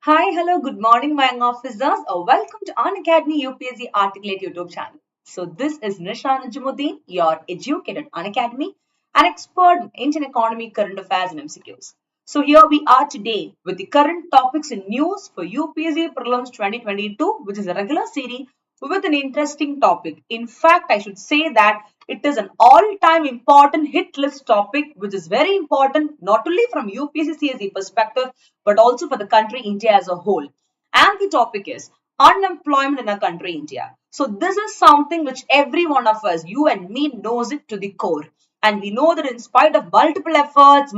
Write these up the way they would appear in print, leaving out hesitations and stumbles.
Hi, hello, good morning, my young officers. Welcome to Unacademy UPSC Articulate YouTube channel. So this is Nisha Nujumudeen, your educated Unacademy, an expert in Indian economy, current affairs, and MCQs. So here we are today with the current topics and news for UPSC Prelims 2022, which is a regular series with an interesting topic. In fact, I should say that it is an all-time important hit list topic, which is very important not only from UPSC CSE perspective, but also for the country India as a whole. And the topic is unemployment in our country India. So this is something which every one of us, you and me, knows it to the core. And we know that in spite of multiple efforts,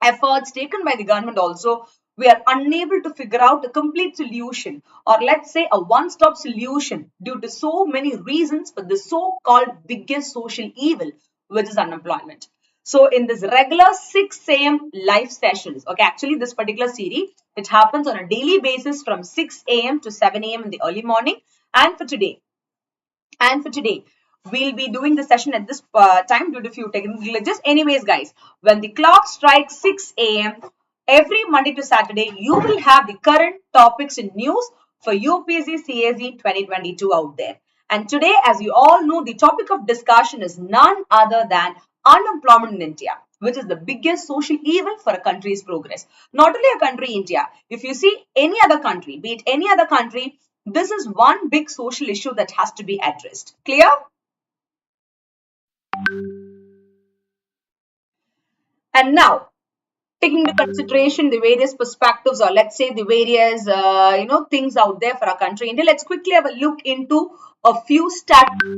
efforts taken by the government also, we are unable to figure out a complete solution, or let's say a one-stop solution, due to so many reasons for the so-called biggest social evil, which is unemployment. So in this regular 6 a.m. live sessions, okay, actually this particular series, it happens on a daily basis from 6 a.m. to 7 a.m. in the early morning. And for today, we'll be doing the session at this time due to few technical glitches. Anyways, guys, when the clock strikes 6 a.m. every Monday to Saturday, you will have the current topics and news for UPSC CSE 2022 out there. And today, as you all know, the topic of discussion is none other than unemployment in India, which is the biggest social evil for a country's progress. Not only a country, India. If you see any other country, be it any other country, this is one big social issue that has to be addressed. Clear? And now, taking into consideration the various perspectives, or let's say the various things out there for our country India, let's quickly have a look into a few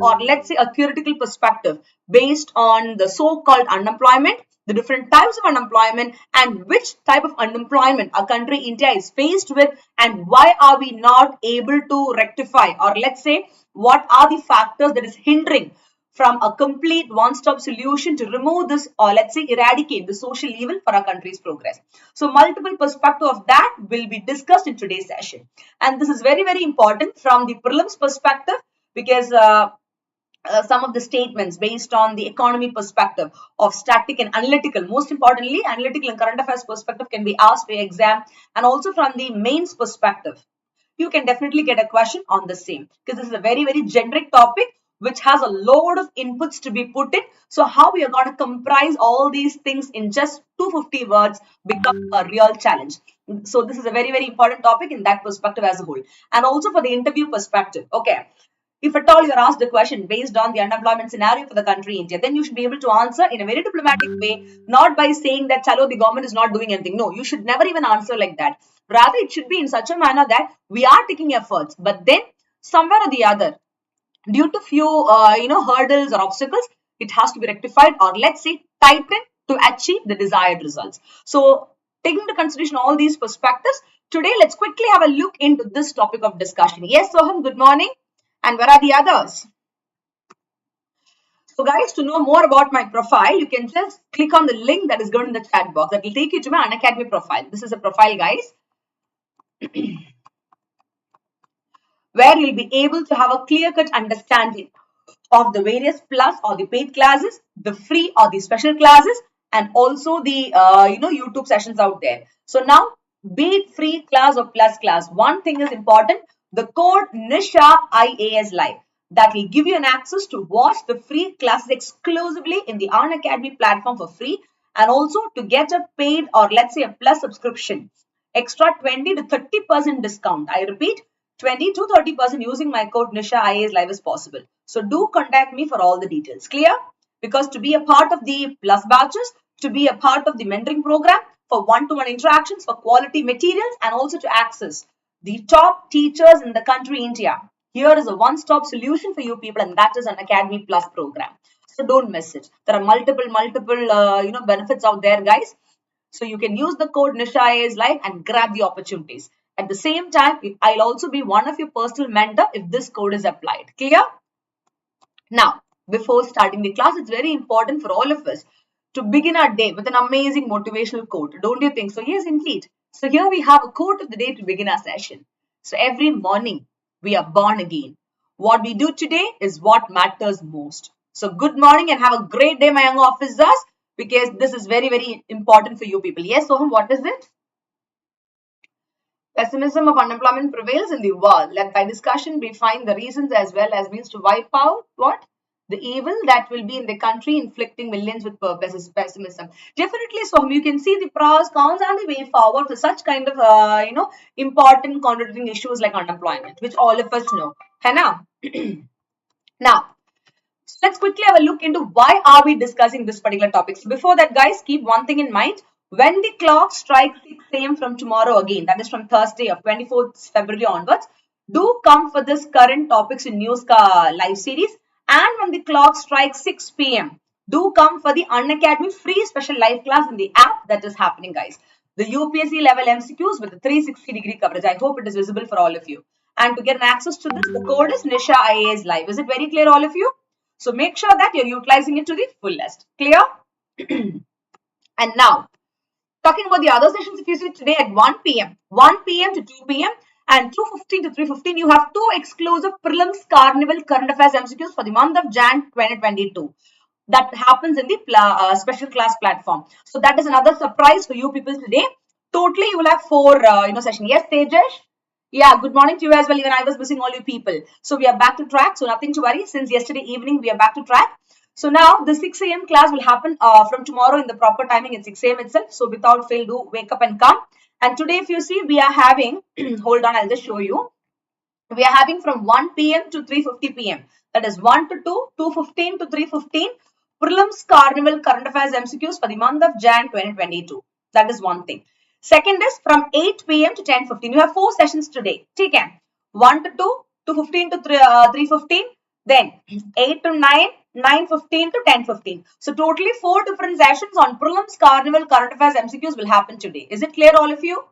or let's say a theoretical perspective based on the so-called unemployment, the different types of unemployment, and which type of unemployment our country India is faced with, and why are we not able to rectify, or let's say what are the factors that is hindering from a complete one-stop solution to remove this, or let's say eradicate the social evil for our country's progress. So multiple perspectives of that will be discussed in today's session. And this is very, very important from the prelims perspective, because some of the statements based on the economy perspective of static and analytical, most importantly, analytical and current affairs perspective can be asked for exam, and also from the mains perspective, you can definitely get a question on the same, because this is a very, very generic topic which has a load of inputs to be put in. So how we are going to comprise all these things in just 250 words become a real challenge. So this is a very, very important topic in that perspective as a whole. And also for the interview perspective, okay, if at all you're asked the question based on the unemployment scenario for the country India, then you should be able to answer in a very diplomatic way, not by saying that, chalo, the government is not doing anything. No, you should never even answer like that. Rather, it should be in such a manner that we are taking efforts, but then somewhere or the other, due to few hurdles or obstacles, it has to be rectified, or let's say tightened to achieve the desired results. So taking into consideration all these perspectives, today let's quickly have a look into this topic of discussion. Yes, Soham, good morning. And where are the others? So guys, to know more about my profile, you can just click on the link that is given in the chat box. That will take you to my Unacademy profile. This is a profile, guys, where you'll be able to have a clear-cut understanding of the various plus or the paid classes, the free or the special classes, and also the YouTube sessions out there. So now, be it free class or plus class, one thing is important: the code Nisha IAS Live, that will give you an access to watch the free classes exclusively in the Unacademy platform for free, and also to get a paid or let's say a plus subscription, extra 20 to 30% discount. I repeat, 20 to 30% using my code Nisha IAS Live is possible. So do contact me for all the details. Clear? Because to be a part of the plus batches, to be a part of the mentoring program, for one-to-one interactions, for quality materials, and also to access the top teachers in the country India, here is a one-stop solution for you people, and that is an Academy Plus program. So don't miss it. There are multiple benefits out there, guys. So you can use the code Nisha IAS Live and grab the opportunities. At the same time, I'll also be one of your personal mentor if this code is applied. Clear? Now, before starting the class, it's very important for all of us to begin our day with an amazing motivational quote. Don't you think so? Yes, indeed. So here we have a quote of the day to begin our session. So every morning we are born again. What we do today is what matters most. So good morning and have a great day, my young officers, because this is very, very important for you people. Yes, Soham, what is it? Pessimism of unemployment prevails in the world. Let by discussion be find the reasons as well as means to wipe out what? The evil that will be in the country, inflicting millions with pessimism. Definitely, so you can see the pros, cons, and the way forward for such kind of important contradicting issues like unemployment, which all of us know. Hannah. Now, so let's quickly have a look into why are we discussing this particular topic. So before that, guys, keep one thing in mind. When the clock strikes 6 a.m. from tomorrow again, that is from Thursday of 24th February onwards, do come for this current topics in news live series. And when the clock strikes 6 p.m., do come for the Unacademy free special live class in the app that is happening, guys. The UPSC level MCQs with the 360-degree coverage. I hope it is visible for all of you. And to get an access to this, the code is Nisha IAS Live. Is it very clear, all of you? So make sure that you're utilizing it to the fullest. Clear? And now, talking about the other sessions, if you see today at 1 p.m., 1 p.m. to 2 p.m. and 2:15 to 3:15, you have two exclusive Prelims Carnival Current Affairs MCQs for the month of Jan 2022. That happens in the special class platform. So that is another surprise for you people today. Totally, you will have four sessions. Yes, Tejas? Yeah, good morning to you as well. Even I was missing all you people. So we are back to track. So nothing to worry. Since yesterday evening, we are back to track. So now the 6 a.m. class will happen from tomorrow in the proper timing at 6 a.m. itself. So without fail, do wake up and come. And today, if you see, we are having, hold on, I'll just show you. We are having from 1 p.m. to 3:50 p.m. That is 1 to 2, 2:15 to 3:15. Prelims Carnival Current Affairs MCQs for the month of Jan 2022. That is one thing. Second is from 8 p.m. to 10:15. You have four sessions today. Take care. 1 to 2, 2:15 to 3:15. Then 8 to 9, 9:15 to 10:15. So totally four different sessions on Prelims Carnival Current Affairs MCQs will happen today. Is it clear, all of you?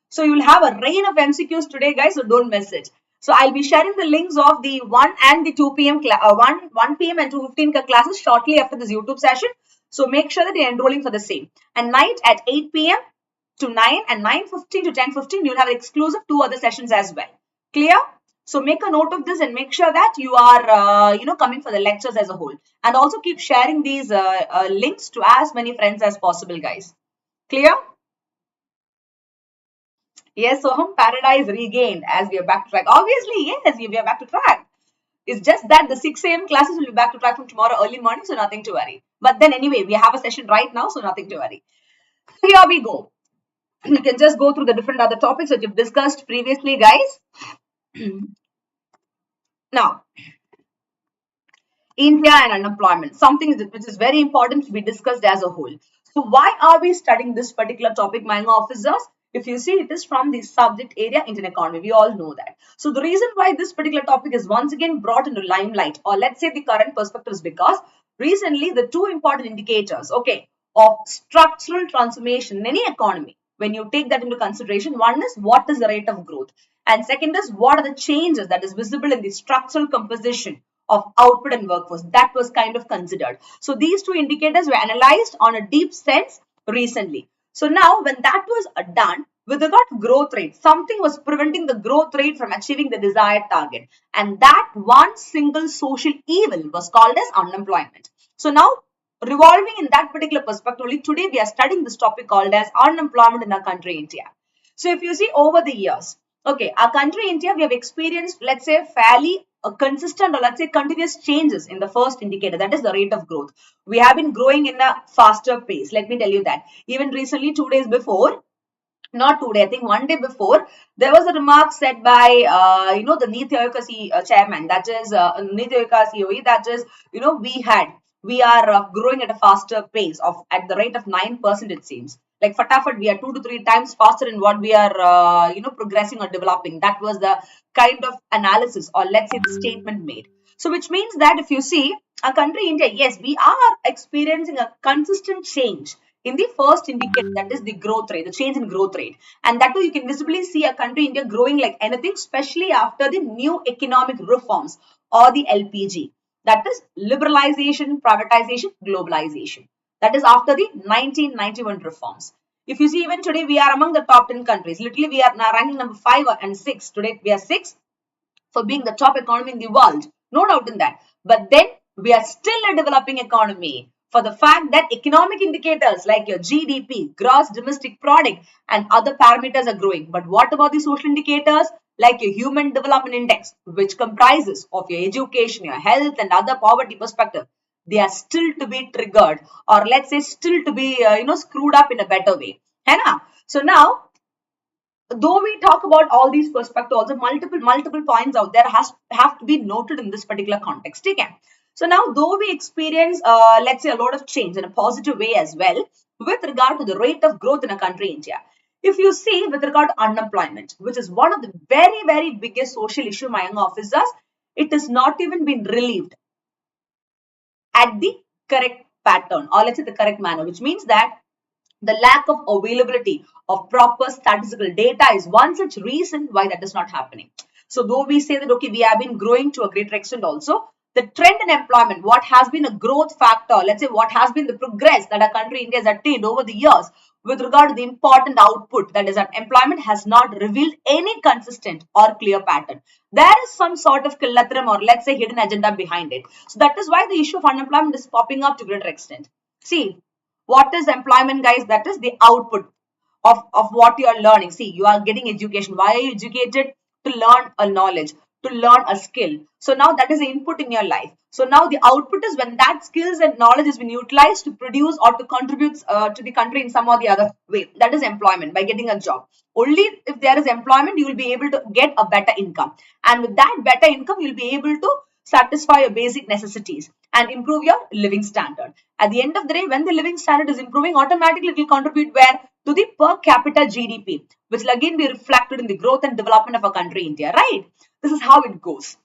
So you will have a rain of MCQs today, guys, so don't miss it. So I'll be sharing the links of the 1 and the 2 p.m. 1 p.m. and 2:15 classes shortly after this YouTube session. So make sure that you're enrolling for the same. And night at 8 p.m. to 9 and 9:15 to 10:15, you'll have exclusive two other sessions as well. Clear? So make a note of this and make sure that you are, coming for the lectures as a whole. And also keep sharing these links to as many friends as possible, guys. Clear? Yes, Soham, paradise regained as we are back to track. Obviously, yes, we are back to track. It's just that the 6 a.m. classes will be back to track from tomorrow early morning, so nothing to worry. But then anyway, we have a session right now, so nothing to worry. So here we go. You can just go through the different other topics that you've discussed previously, guys. Now, India and unemployment, something which is very important to be discussed as a whole. So why are we studying this particular topic, my officers? If you see, it is from the subject area Indian economy. We all know that. So the reason why this particular topic is once again brought into limelight, or let's say the current perspective, is because recently the two important indicators, okay, of structural transformation in any economy, when you take that into consideration, one is what is the rate of growth, and second is what are the changes that is visible in the structural composition of output and workforce. That was kind of considered. So these two indicators were analyzed on a deep sense recently. So now when that was done, with regard to growth rate, something was preventing the growth rate from achieving the desired target. And that one single social evil was called as unemployment. So now, revolving in that particular perspective, only today we are studying this topic called as unemployment in our country, India. So if you see over the years, okay, our country, India, we have experienced, let's say, fairly consistent or let's say continuous changes in the first indicator, that is the rate of growth. We have been growing in a faster pace. Let me tell you that. Even recently, 2 days before, not today, I think 1 day before, there was a remark said by, the Niti Aayog chairman, that is Niti Aayog COE, that is, we are growing at a faster pace of at the rate of 9%, it seems. Like fatafat, we are 2 to 3 times faster in what we are, progressing or developing. That was the kind of analysis or let's say the statement made. So which means that if you see our country, India, yes, we are experiencing a consistent change in the first indicator, that is the growth rate, the change in growth rate. And that too, you can visibly see our country, India, growing like anything, especially after the new economic reforms or the LPG. That is liberalization, privatization, globalization. That is after the 1991 reforms. If you see, even today, we are among the top 10 countries. Literally, we are now ranking number 5 and 6. Today, we are 6 for being the top economy in the world. No doubt in that. But then, we are still a developing economy. for the fact that economic indicators like your GDP, gross domestic product, and other parameters are growing. But what about the social indicators like your human development index, which comprises of your education, your health, and other poverty perspective? They are still to be triggered, or let's say still to be screwed up in a better way. है ना? So now, though we talk about all these perspectives, also multiple points out there have to be noted in this particular context. Okay? So now, though we experience let's say a lot of change in a positive way as well with regard to the rate of growth in a country, India. If you see with regard to unemployment, which is one of the very biggest social issue, my young officers, it has not even been relieved at the correct pattern, or let's say the correct manner, which means that the lack of availability of proper statistical data is one such reason why that is not happening. So though we say that, okay, we have been growing to a greater extent also, the trend in employment, what has been a growth factor, let's say what has been the progress that our country India has attained over the years with regard to the important output, that is that employment has not revealed any consistent or clear pattern. There is some sort of collateral or let's say hidden agenda behind it. So that is why the issue of unemployment is popping up to greater extent. See, what is employment, guys? That is the output of what you are learning. See, you are getting education. Why are you educated? To learn a knowledge, to learn a skill. So now that is the input in your life. So now the output is when that skills and knowledge has been utilized to produce or to contribute to the country in some or the other way. That is employment, by getting a job. Only if there is employment, you will be able to get a better income. And with that better income, you will be able to satisfy your basic necessities and improve your living standard. At the end of the day, when the living standard is improving, automatically it will contribute where? To the per capita GDP, which will again be reflected in the growth and development of a country, India, right? This is how it goes.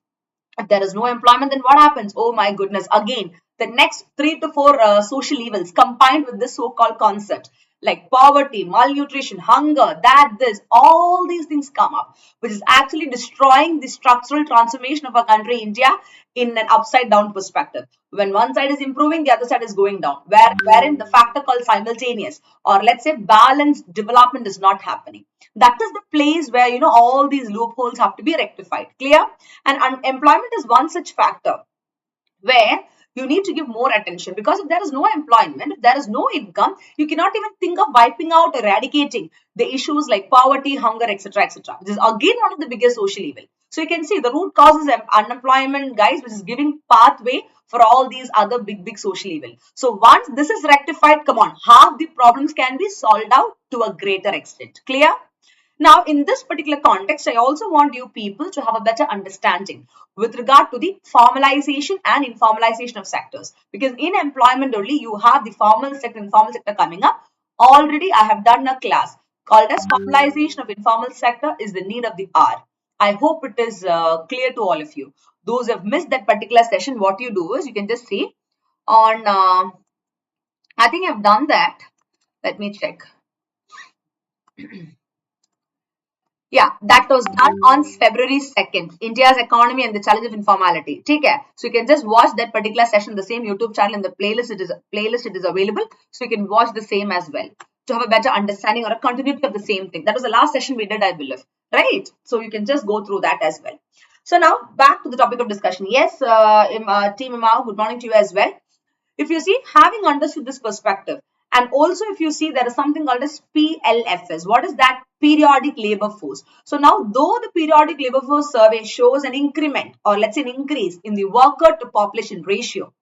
If there is no employment, then what happens? Oh my goodness, again, the next 3 to 4 social evils combined with this so-called concept like poverty, malnutrition, hunger, this, all these things come up, which is actually destroying the structural transformation of our country, India, in an upside down perspective. When one side is improving, the other side is going down, wherein the factor called simultaneous or let's say balanced development is not happening. That is the place where, all these loopholes have to be rectified. Clear? And unemployment is one such factor where you need to give more attention, because if there is no employment, if there is no income, you cannot even think of wiping out, eradicating the issues like poverty, hunger, etc., This is again one of the biggest social evil. So you can see the root causes of unemployment, guys, which is giving pathway for all these other big social evil. So once this is rectified, come on, half the problems can be solved out to a greater extent. Clear? Now, in this particular context, I also want you people to have a better understanding with regard to the formalization and informalization of sectors. Because in employment only, you have the formal sector and informal sector coming up. Already, I have done a class called as formalization of informal sector is the need of the hour. I hope it is clear to all of you. Those who have missed that particular session, what you do is you can just see on, I think I've done that. Let me check. Yeah, that was done on February 2nd. India's economy and the challenge of informality. Okay, so you can just watch that particular session, the same YouTube channel in the playlist. It is available, so you can watch the same as well to have a better understanding or a continuity of the same thing. That was the last session we did, I believe, right? So you can just go through that as well. So now back to the topic of discussion. Yes, Team Imao, good morning to you as well. If you see, having understood this perspective, and also if you see there is something called as PLFS. What is that? Periodic labor force. So now, though the periodic labor force survey shows an increment or let's say an increase in the worker to population ratio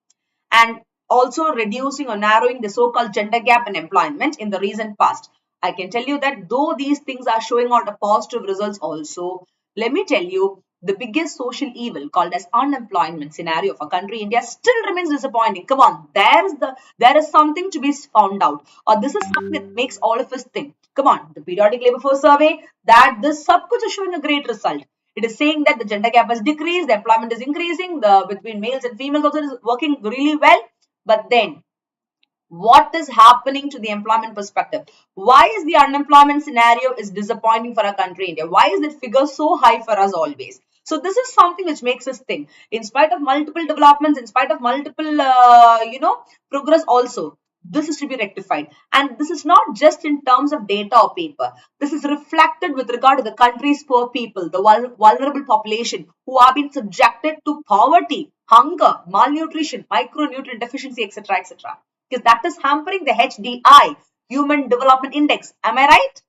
and also reducing or narrowing the so-called gender gap in employment in the recent past, I can tell you that though these things are showing out a positive results also, let me tell you, the biggest social evil called as unemployment scenario of a country, India, still remains disappointing. Come on, there is something to be found out, or this is something that makes all of us think. Come on, the periodic labor force survey, that this subkuch is showing a great result. It is saying that the gender gap has decreased, the employment is increasing, the between males and females also is working really well. But then, what is happening to the employment perspective? Why is the unemployment scenario is disappointing for our country, India? Why is that figure so high for us always? So this is something which makes us think. In spite of multiple developments, in spite of multiple, progress also, this is to be rectified. And this is not just in terms of data or paper. This is reflected with regard to the country's poor people, the vulnerable population who are being subjected to poverty, hunger, malnutrition, micronutrient deficiency, etc., etc. because that is hampering the HDI, Human Development Index. Am I right?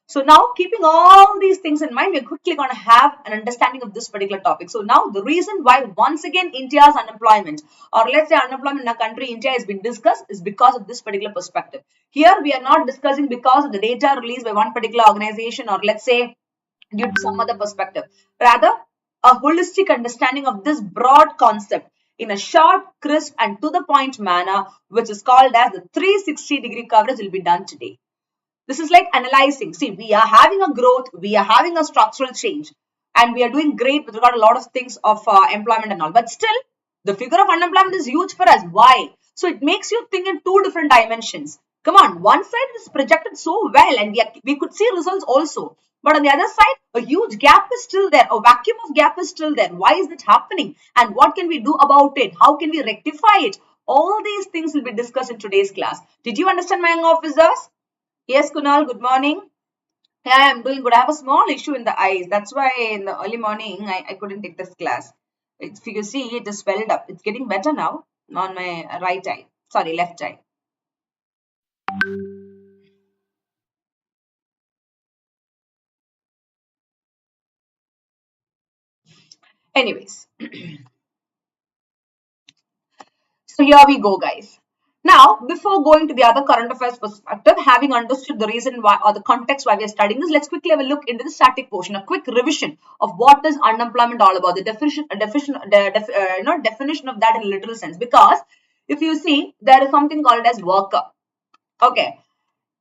So now, keeping all these things in mind, we're quickly going to have an understanding of this particular topic. So now, the reason why once again India's unemployment, or let's say unemployment in a country, India, has been discussed is because of this particular perspective. Here, we are not discussing because of the data released by one particular organization, or let's say due to some other perspective. Rather, a holistic understanding of this broad concept in a short, crisp, and to the point manner, which is called as the 360-degree coverage, will be done today. This is like analyzing. See, we are having a growth, we are having a structural change, and we are doing great with regard to a lot of things of employment and all. But still, the figure of unemployment is huge for us. Why? So it makes you think in two different dimensions. Come on, one side it is projected so well, and we could see results also. But on the other side, a huge gap is still there. A vacuum of gap is still there. Why is it happening? And what can we do about it? How can we rectify it? All these things will be discussed in today's class. Did you understand, my young officers? Yes, Kunal, good morning. Yeah, I'm doing good. I have a small issue in the eyes. That's why in the early morning, I couldn't take this class. If you see, it is swelled up. It's getting better now on my right eye. Sorry, left eye. Anyways, so here we go, guys. Now, before going to the other current affairs perspective, having understood the reason why or the context why we are studying this, let's quickly have a look into the static portion, a quick revision of what is unemployment all about, the definition of that in a literal sense. Because if you see, there is something called as worker. Okay.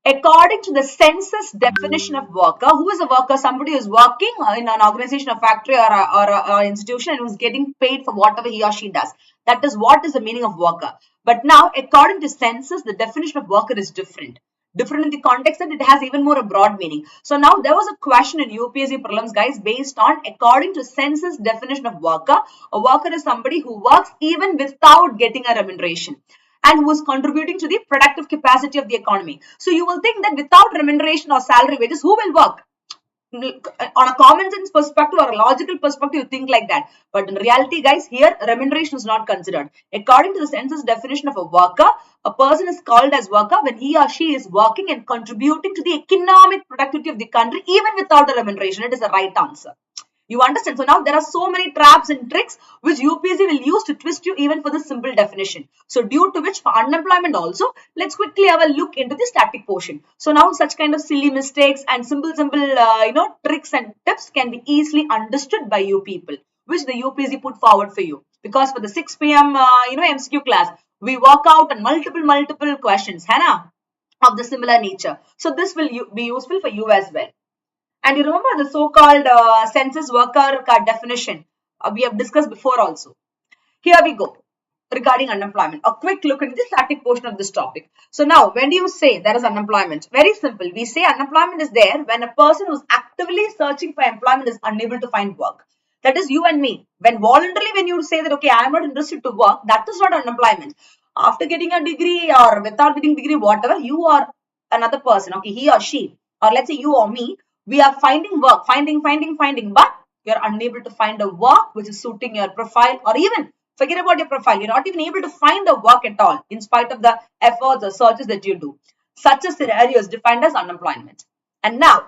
According to the census definition of worker, who is a worker? Somebody who is working in an organization, a factory, or a institution, and who is getting paid for whatever he or she does. That is what is the meaning of worker. But now, according to census, the definition of worker is different. Different in the context that it has even more a broad meaning. So now there was a question in UPSC Prelims, guys, based on according to census definition of worker. A worker is somebody who works even without getting a remuneration, and who is contributing to the productive capacity of the economy. So you will think that without remuneration or salary wages, who will work? On a common sense perspective or a logical perspective, you think like that. But in reality, guys, here remuneration is not considered. According to the census definition of a worker, a person is called as worker when he or she is working and contributing to the economic productivity of the country even without the remuneration. It is the right answer. You understand? So now there are so many traps and tricks which UPSC will use to twist you even for this simple definition. So due to which for unemployment also, let's quickly have a look into the static portion. So now such kind of silly mistakes and simple tricks and tips can be easily understood by you people, which the UPSC put forward for you. Because for the 6 p.m. MCQ class, we work out on multiple questions, Hannah, of the similar nature. So this will be useful for you as well. And you remember the so-called census worker definition we have discussed before also. Here we go regarding unemployment. A quick look at the static portion of this topic. So now, when do you say there is unemployment? Very simple. We say unemployment is there when a person who is actively searching for employment is unable to find work. That is you and me. When voluntarily, when you say that, okay, I am not interested to work, that is not unemployment. After getting a degree or without getting degree, whatever, you are another person, okay, he or she, or let's say you or me, we are finding work, finding, but you're unable to find a work which is suiting your profile, or even forget about your profile. You're not even able to find a work at all in spite of the efforts or searches that you do. Such a scenario is defined as unemployment. And now,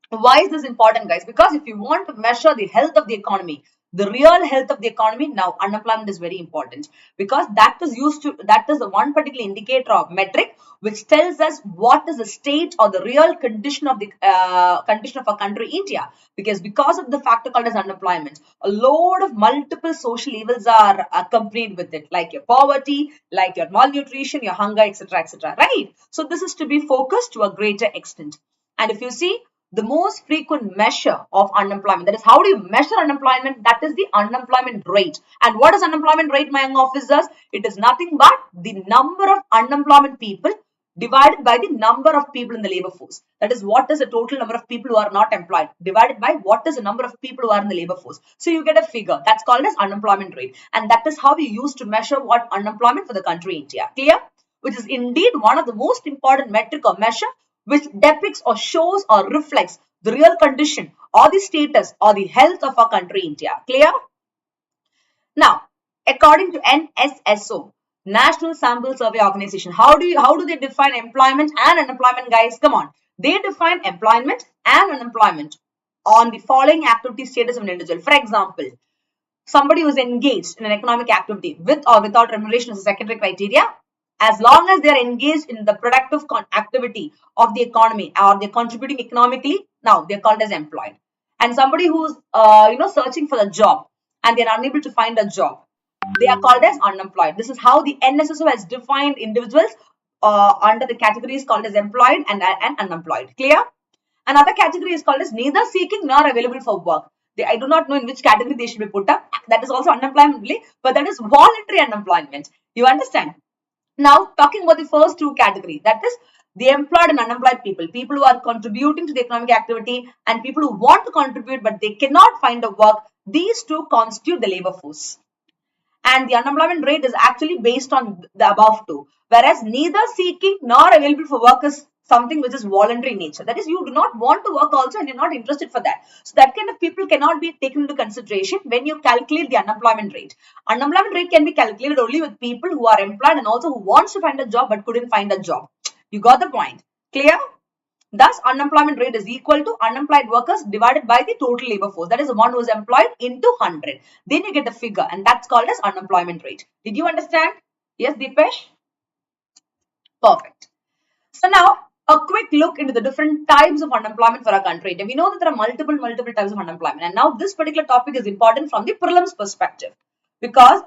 why is this important, guys? Because if you want to measure the health of the economy, the real health of the economy, now unemployment is very important, because that is the one particular indicator of metric which tells us what is the state or the real condition of the condition of our country, India. Because of the factor called as unemployment, a load of multiple social evils are accompanied with it, like your poverty, like your malnutrition, your hunger, etc., right? So this is to be focused to a greater extent. And if you see, the most frequent measure of unemployment, that is, how do you measure unemployment? That is the unemployment rate. And what is unemployment rate, my young officers? It is nothing but the number of unemployment people divided by the number of people in the labor force. That is, what is the total number of people who are not employed divided by what is the number of people who are in the labor force. So you get a figure that's called as unemployment rate. And that is how we use to measure what unemployment for the country India. Clear? Which is indeed one of the most important metric or measure which depicts or shows or reflects the real condition or the status or the health of our country India. Clear? Now, according to NSSO, National Sample Survey Organization. How do they define employment and unemployment, guys? Come on. They define employment and unemployment on the following activity status of an individual. For example, somebody who is engaged in an economic activity with or without remuneration is a secondary criteria. As long as they are engaged in the productive activity of the economy or they're contributing economically, now they're called as employed. And somebody who's searching for a job and they're unable to find a job, they are called as unemployed. This is how the NSSO has defined individuals under the categories called as employed and unemployed. Clear? Another category is called as neither seeking nor available for work. I do not know in which category they should be put up. That is also unemployment, but that is voluntary unemployment. You understand? Now, talking about the first two categories, that is the employed and unemployed people, people who are contributing to the economic activity and people who want to contribute but they cannot find a work, these two constitute the labor force. And the unemployment rate is actually based on the above two, whereas neither seeking nor available for work is something which is voluntary in nature. That is, you do not want to work also and you're not interested for that. So that kind of people cannot be taken into consideration when you calculate the unemployment rate. Unemployment rate can be calculated only with people who are employed and also who wants to find a job but couldn't find a job. You got the point? Clear? Thus, unemployment rate is equal to unemployed workers divided by the total labor force. That is the one who is employed into 100. Then you get a figure and that's called as unemployment rate. Did you understand? Yes, Deepesh? Perfect. So now, a quick look into the different types of unemployment for our country. We know that there are multiple types of unemployment. And now this particular topic is important from the prelims perspective because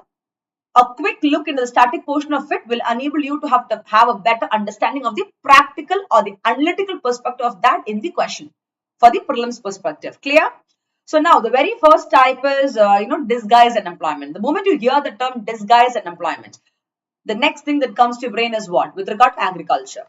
a quick look into the static portion of it will enable you to have a better understanding of the practical or the analytical perspective of that in the question for the prelims perspective. Clear? So now the very first type is, disguised unemployment. The moment you hear the term disguised unemployment, the next thing that comes to your brain is what? With regard to agriculture.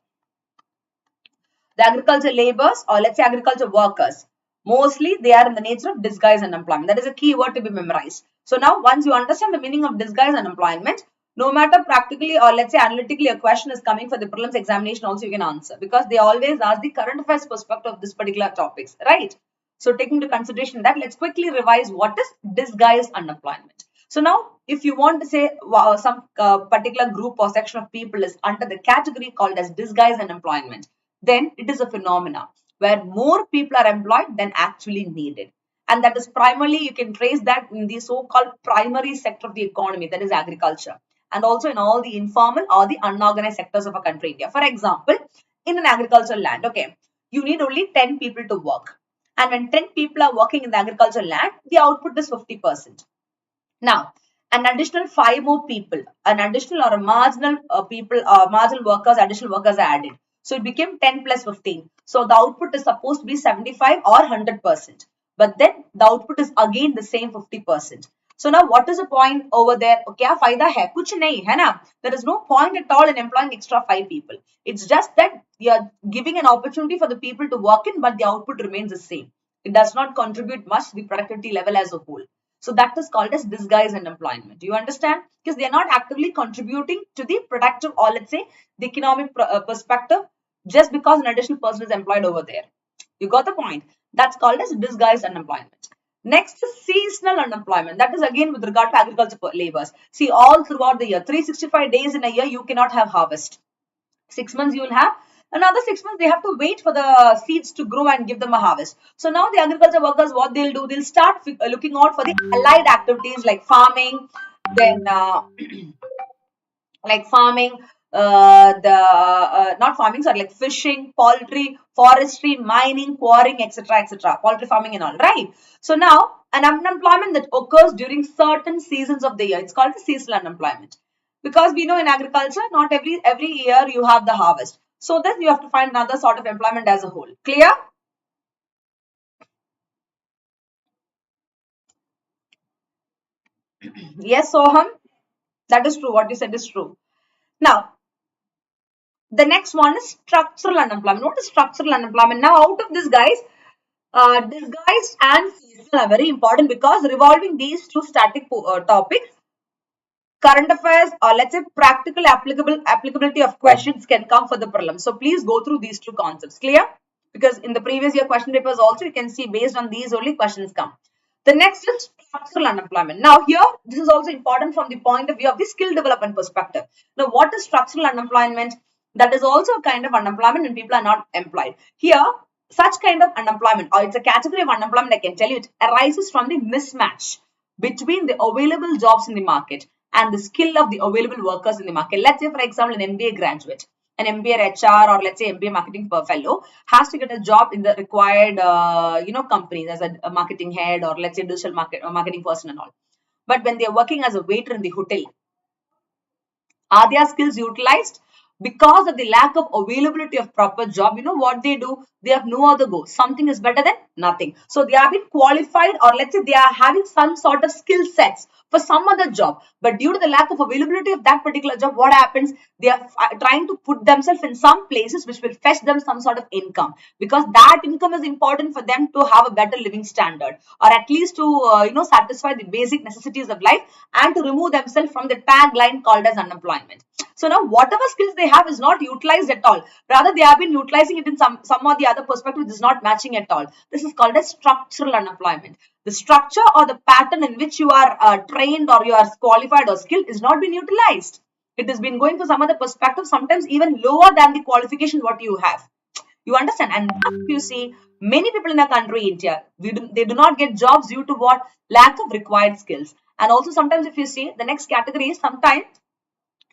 The agriculture laborers or let's say agriculture workers, mostly they are in the nature of disguised unemployment. That is a key word to be memorized. So now once you understand the meaning of disguised unemployment, no matter practically or let's say analytically a question is coming for the prelims examination also you can answer because they always ask the current affairs perspective of this particular topics, right? So taking into consideration that, let's quickly revise what is disguised unemployment. So now if you want to say some particular group or section of people is under the category called as disguised unemployment, then it is a phenomena where more people are employed than actually needed. And that is primarily, you can trace that in the so-called primary sector of the economy, that is agriculture, and also in all the informal or the unorganized sectors of a country, India. For example, in an agricultural land, okay, you need only 10 people to work. And when 10 people are working in the agricultural land, the output is 50%. Now, an additional 5 more people, an additional or a marginal marginal workers, additional workers are added. So it became 10 plus 15. So the output is supposed to be 75 or 100%. But then the output is again the same 50%. So now what is the point over there? Okay, फायदा है कुछ नहीं है ना? There is no point at all in employing extra 5 people. It's just that you are giving an opportunity for the people to work in, but the output remains the same. It does not contribute much to the productivity level as a whole. So that is called as disguised unemployment. Do you understand? Because they are not actively contributing to the productive or let's say the economic perspective just because an additional person is employed over there. You got the point? That's called as disguised unemployment. Next is seasonal unemployment. That is again with regard to agriculture laborers. See, all throughout the year, 365 days in a year, you cannot have harvest. 6 months you will have. Another 6 months, they have to wait for the seeds to grow and give them a harvest. So now the agriculture workers, what they'll do, they'll start looking out for the allied activities like farming, then like farming, not farming, sorry, like fishing, poultry, forestry, mining, quarrying, etc., poultry farming and all, right? So now an unemployment that occurs during certain seasons of the year, it's called the seasonal unemployment. Because we know in agriculture, not every year you have the harvest. So then you have to find another sort of employment as a whole. Clear? Yes, Soham. That is true. What you said is true. Now, the next one is structural unemployment. What is structural unemployment? Now, out of this, guys, disguised and seasonal are very important because revolving these two static topics, current affairs or let's say practical applicability of questions can come for the prelim. So please go through these two concepts. Clear? Because in the previous year question papers also you can see based on these only questions come. The next is structural unemployment. Now here, this is also important from the point of view of the skill development perspective. Now, what is structural unemployment? That is also a kind of unemployment when people are not employed. Here, such kind of unemployment, or it's a category of unemployment, I can tell you, it arises from the mismatch between the available jobs in the market and the skill of the available workers in the market. Let's say, for example, an MBA graduate, an MBA HR, or let's say MBA marketing fellow has to get a job in the required companies as a marketing head, or let's say digital marketing person and all. But when they are working as a waiter in the hotel, are their skills utilized? Because of the lack of availability of proper job, you know what they do? They have no other go. Something is better than nothing. So they have been qualified, or let's say they are having some sort of skill sets for some other job. But due to the lack of availability of that particular job, what happens? They are trying to put themselves in some places which will fetch them some sort of income, because that income is important for them to have a better living standard, or at least to satisfy the basic necessities of life, and to remove themselves from the tagline called as unemployment. So now whatever skills they have is not utilized at all. Rather, they have been utilizing it in some or the other perspective, which is not matching at all. This is called as structural unemployment. The structure or the pattern in which you are trained, or you are qualified or skilled, is not been utilized. It has been going for some other perspective, sometimes even lower than the qualification what you have. You understand? And you see, many people in our country, India, they do not get jobs due to what? Lack of required skills. And also sometimes if you see, the next category is sometimes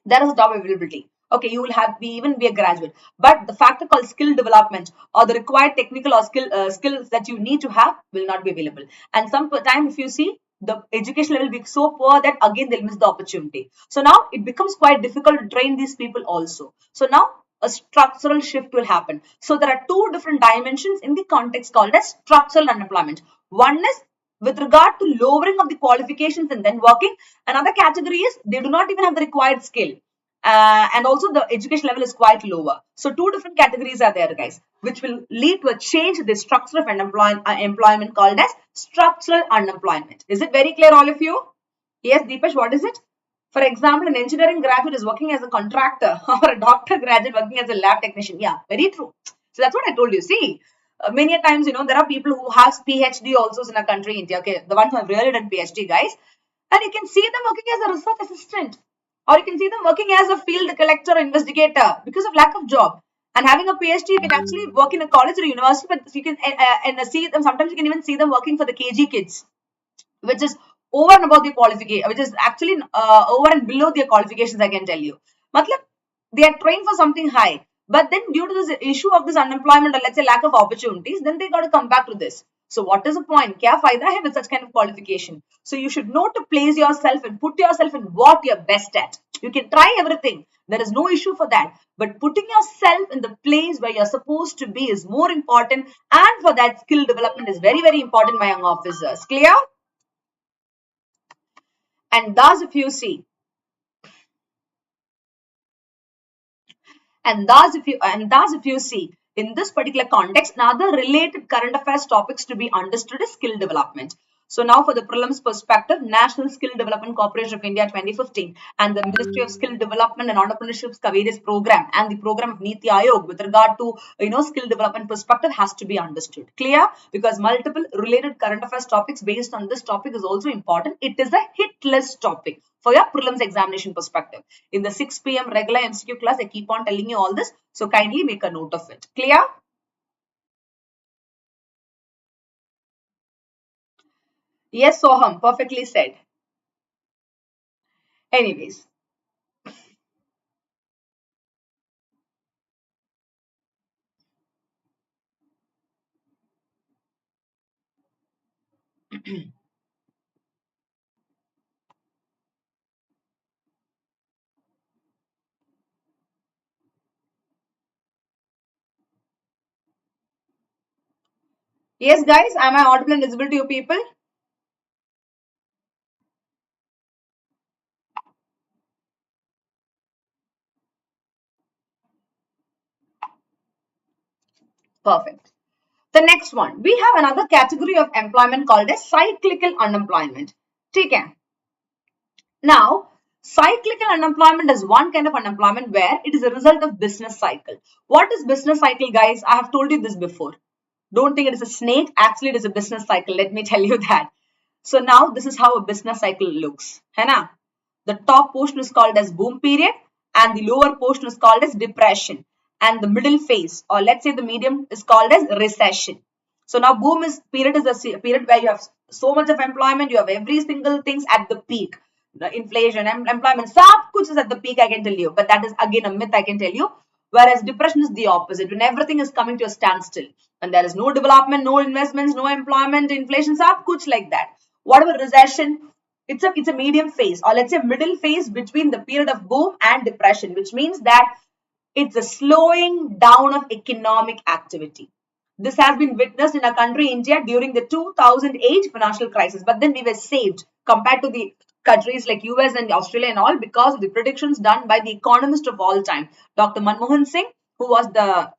there is job availability. Okay, you will have even be a graduate, but the factor called skill development, or the required technical or skills that you need to have, will not be available. And some time if you see, the education level will be so poor that again they'll miss the opportunity. So now it becomes quite difficult to train these people also. So now a structural shift will happen. So there are two different dimensions in the context called as structural unemployment. One is with regard to lowering of the qualifications and then working. Another category is they do not even have the required skill. And also the education level is quite lower. So two different categories are there, guys, which will lead to a change in the structure of employment called as structural unemployment. Is it very clear, all of you? Yes, Deepesh, what is it? For example, an engineering graduate is working as a contractor, or a doctor graduate working as a lab technician. Yeah, very true. So that's what I told you. See, many a times, there are people who have PhD also in our country, India. Okay, the ones who have really done PhD, guys. And you can see them working as a research assistant, or you can see them working as a field collector or investigator because of lack of job. And having a PhD, you can actually work in a college or university, but you can and see them. Sometimes you can even see them working for the KG kids, which is over and above the qualification, which is actually over and below their qualifications, I can tell you. Matlab, they are trained for something high, but then due to this issue of this unemployment, or let's say lack of opportunities, then they got to come back to this. So what is the point? Kya fayda hai with such kind of qualification? So you should know to place yourself and put yourself in what you're best at. You can try everything. There is no issue for that. But putting yourself in the place where you're supposed to be is more important. And for that, skill development is very, very important, my young officers. Clear? And thus, if you see, in this particular context, another related current affairs topics to be understood is skill development. So now for the prelims perspective, National Skill Development Corporation of India 2015 and the Ministry of Skill Development and Entrepreneurship's various program and the program of Niti Aayog with regard to skill development perspective has to be understood. Clear? Because multiple related current affairs topics based on this topic is also important. It is a hit list topic for your prelims examination perspective. In the 6 p.m. regular MCQ class, I keep on telling you all this. So kindly make a note of it. Clear? Yes, Soham, perfectly said. Anyways. Yes, guys, am I audible and visible to you people? Perfect. The next one, we have another category of employment called as cyclical unemployment. Okay. Now, cyclical unemployment is one kind of unemployment where it is a result of business cycle. What is business cycle, guys? I have told you this before. Don't think it is a snake. Actually, it is a business cycle. Let me tell you that. So now this is how a business cycle looks. है ना? The top portion is called as boom period and the lower portion is called as depression. And the middle phase, or let's say the medium, is called as recession. So now boom is period is a period where you have so much of employment, you have every single things at the peak. The inflation, employment, सब कुछ is at the peak, I can tell you. But that is again a myth, I can tell you. Whereas depression is the opposite, when everything is coming to a standstill. When there is no development, no investments, no employment, inflation, सब कुछ like that. Whatever recession, it's a medium phase, or let's say middle phase between the period of boom and depression, which means that it's a slowing down of economic activity. This has been witnessed in our country, India, during the 2008 financial crisis. But then we were saved compared to the countries like US and Australia and all because of the predictions done by the economist of all time, Dr. Manmohan Singh, who was the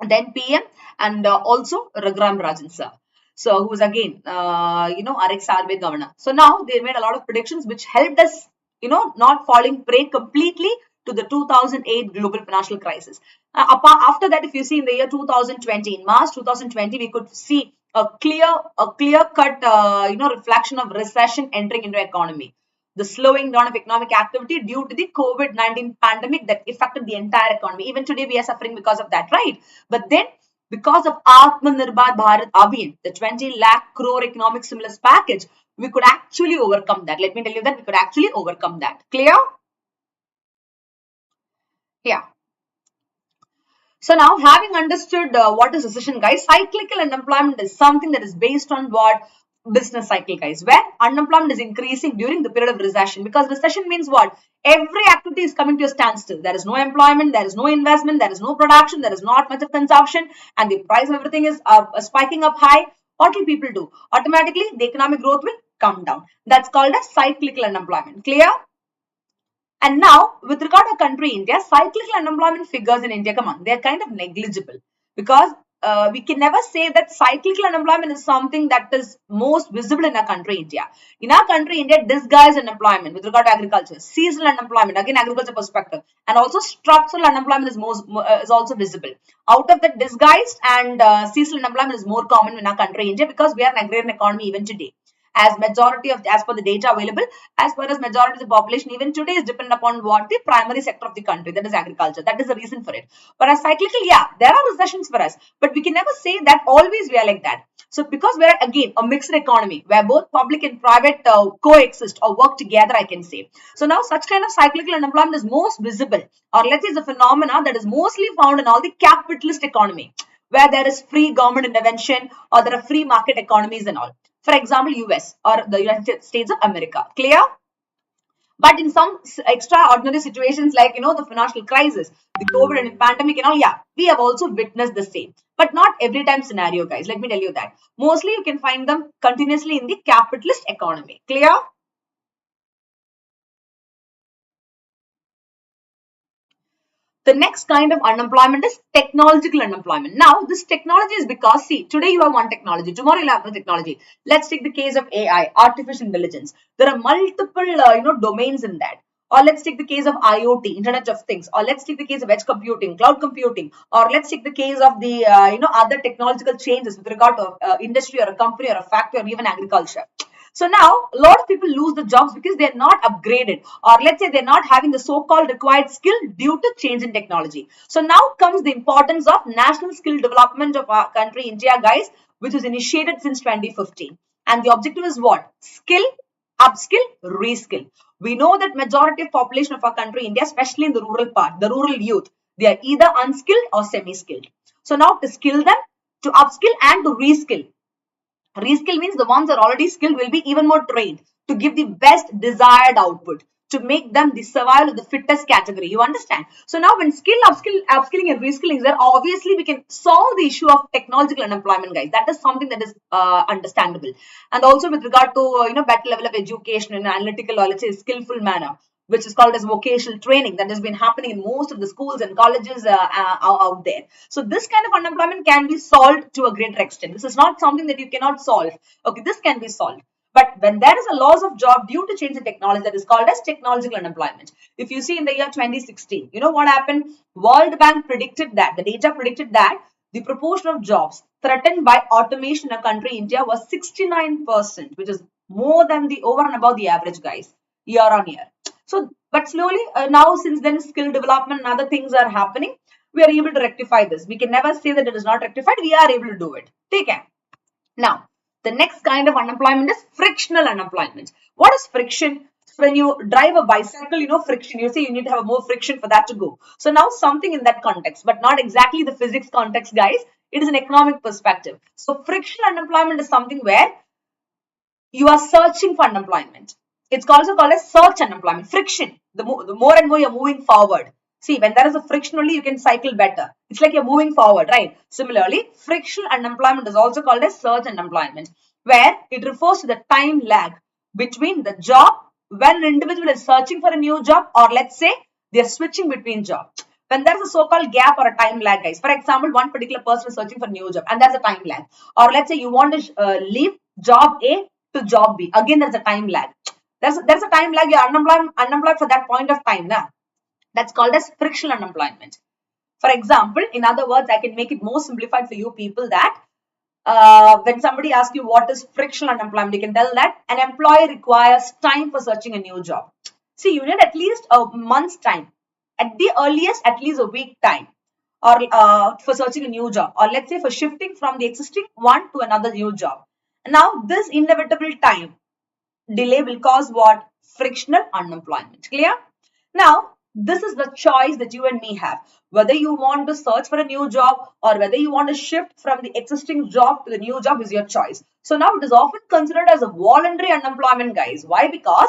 then PM, and also Raghuram Rajan sir. So who was again, our ex-RBI governor. So now they made a lot of predictions which helped us, not falling prey completely to the 2008 global financial crisis. After that, if you see in the year 2020, in March 2020, we could see a clear cut, reflection of recession entering into economy. The slowing down of economic activity due to the COVID-19 pandemic that affected the entire economy. Even today, we are suffering because of that, right? But then, because of Atmanirbhar Bharat Abhiyan, the 20 lakh crore economic stimulus package, we could actually overcome that. Let me tell you that we could actually overcome that. Clear? Yeah. So now, having understood what is recession, guys, cyclical unemployment is something that is based on what? Business cycle, guys, where unemployment is increasing during the period of recession, because recession means what? Every activity is coming to a standstill. There is no employment, there is no investment, there is no production, there is not much of consumption, and the price of everything is spiking up high. What will people do? Automatically, the economic growth will come down. That's called as cyclical unemployment. Clear? And now, with regard to country India, cyclical unemployment figures in India, come on, they are kind of negligible, because we can never say that cyclical unemployment is something that is most visible in our country India. In our country India, disguised unemployment with regard to agriculture, seasonal unemployment, again agriculture perspective, and also structural unemployment is also visible. Out of the disguised and seasonal unemployment is more common in our country India, because we are an agrarian economy even today. As per the data available, as far as majority of the population even today is dependent upon what? The primary sector of the country, that is agriculture. That is the reason for it. But as cyclical, yeah, there are recessions for us, but we can never say that always we are like that. So because we are again a mixed economy where both public and private coexist or work together, I can say. So now such kind of cyclical unemployment is most visible, or let's say is a phenomena that is mostly found in all the capitalist economy, where there is free government intervention or there are free market economies and all. For example, US or the United States of America. Clear? But in some extraordinary situations like, the financial crisis, the COVID and pandemic and all, yeah, we have also witnessed the same. But not every time scenario, guys. Let me tell you that. Mostly you can find them continuously in the capitalist economy. Clear? The next kind of unemployment is technological unemployment. Now, this technology is because, see, today you have one technology, tomorrow you'll have another technology. Let's take the case of AI, artificial intelligence. There are multiple, domains in that. Or let's take the case of IoT, Internet of Things. Or let's take the case of edge computing, cloud computing. Or let's take the case of the, other technological changes with regard to industry or a company or a factory or even agriculture. So now a lot of people lose the jobs because they're not upgraded, or let's say they're not having the so-called required skill due to change in technology. So now comes the importance of national skill development of our country, India, guys, which was initiated since 2015. And the objective is what? Skill, upskill, reskill. We know that majority of population of our country, India, especially in the rural part, the rural youth, they are either unskilled or semi-skilled. So now to skill them, to upskill and to reskill. Reskill means the ones are already skilled will be even more trained to give the best desired output, to make them the survival of the fittest category. You understand? So now when upskilling and reskilling is there, obviously we can solve the issue of technological unemployment, guys. That is something that is understandable. And also with regard to, better level of education in an analytical or let's say skillful manner, which is called as vocational training, that has been happening in most of the schools and colleges out there. So this kind of unemployment can be solved to a greater extent. This is not something that you cannot solve. Okay, this can be solved. But when there is a loss of job due to change in technology, that is called as technological unemployment. If you see in the year 2016, you know what happened? World Bank predicted that, the data predicted that the proportion of jobs threatened by automation in a country, India, was 69%, which is more than the over and above the average, guys, year on year. So, but slowly now, since then skill development and other things are happening, we are able to rectify this. We can never say that it is not rectified. We are able to do it. Take care. Now, the next kind of unemployment is frictional unemployment. What is friction? When you drive a bicycle, friction, you say you need to have more friction for that to go. So now something in that context, but not exactly the physics context, guys. It is an economic perspective. So frictional unemployment is something where you are searching for unemployment. It's also called as search unemployment. Friction. The more and more you're moving forward. See, when there is a friction only, you can cycle better. It's like you're moving forward, right? Similarly, frictional unemployment is also called as search unemployment, where it refers to the time lag between the job when an individual is searching for a new job, or let's say they're switching between jobs. When there's a so-called gap or a time lag, guys. For example, one particular person is searching for a new job and there's a time lag. Or let's say you want to leave job A to job B. Again, there's a time lag. There's a time lag. You're unemployed for that point of time. Now, that's called as frictional unemployment. For example, in other words, I can make it more simplified for you people that when somebody asks you what is frictional unemployment, you can tell that an employee requires time for searching a new job. See, you need at least a month's time, at the earliest, at least a week time, or for searching a new job, or let's say for shifting from the existing one to another new job. Now, this inevitable time delay will cause what? Frictional unemployment. Clear? Now, this is the choice that you and me have. Whether you want to search for a new job or whether you want to shift from the existing job to the new job is your choice. So now it is often considered as a voluntary unemployment, guys. Why? Because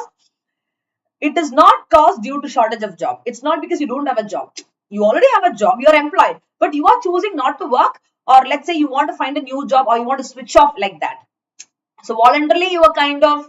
it is not caused due to shortage of job. It's not because you don't have a job. You already have a job, you're employed, but you are choosing not to work, or let's say you want to find a new job or you want to switch off like that. So voluntarily you are kind of,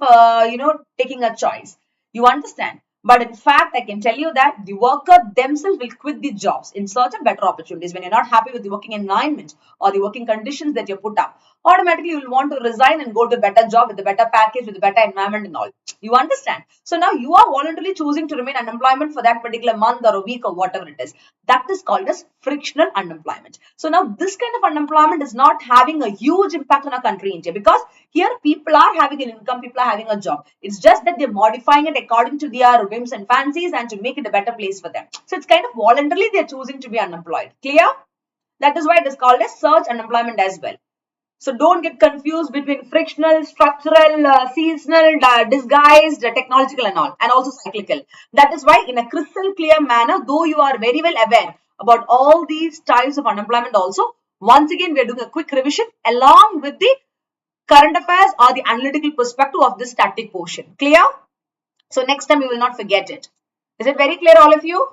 taking a choice. You understand? But in fact, I can tell you that the worker themselves will quit the jobs in search of better opportunities. When you're not happy with the working environment or the working conditions that you put up, automatically you will want to resign and go to a better job with a better package, with a better environment and all. You understand? So now you are voluntarily choosing to remain unemployment for that particular month or a week or whatever it is. That is called as frictional unemployment. So now this kind of unemployment is not having a huge impact on our country, India, because here people are having an income, people are having a job. It's just that they're modifying it according to their whims and fancies and to make it a better place for them. So it's kind of voluntarily they're choosing to be unemployed. Clear? That is why it is called as search unemployment as well. So don't get confused between frictional, structural, seasonal, disguised, technological and all, and also cyclical. That is why in a crystal clear manner, though you are very well aware about all these types of unemployment also, once again we are doing a quick revision along with the current affairs or the analytical perspective of this static portion. Clear? So next time you will not forget it. Is it very clear, all of you?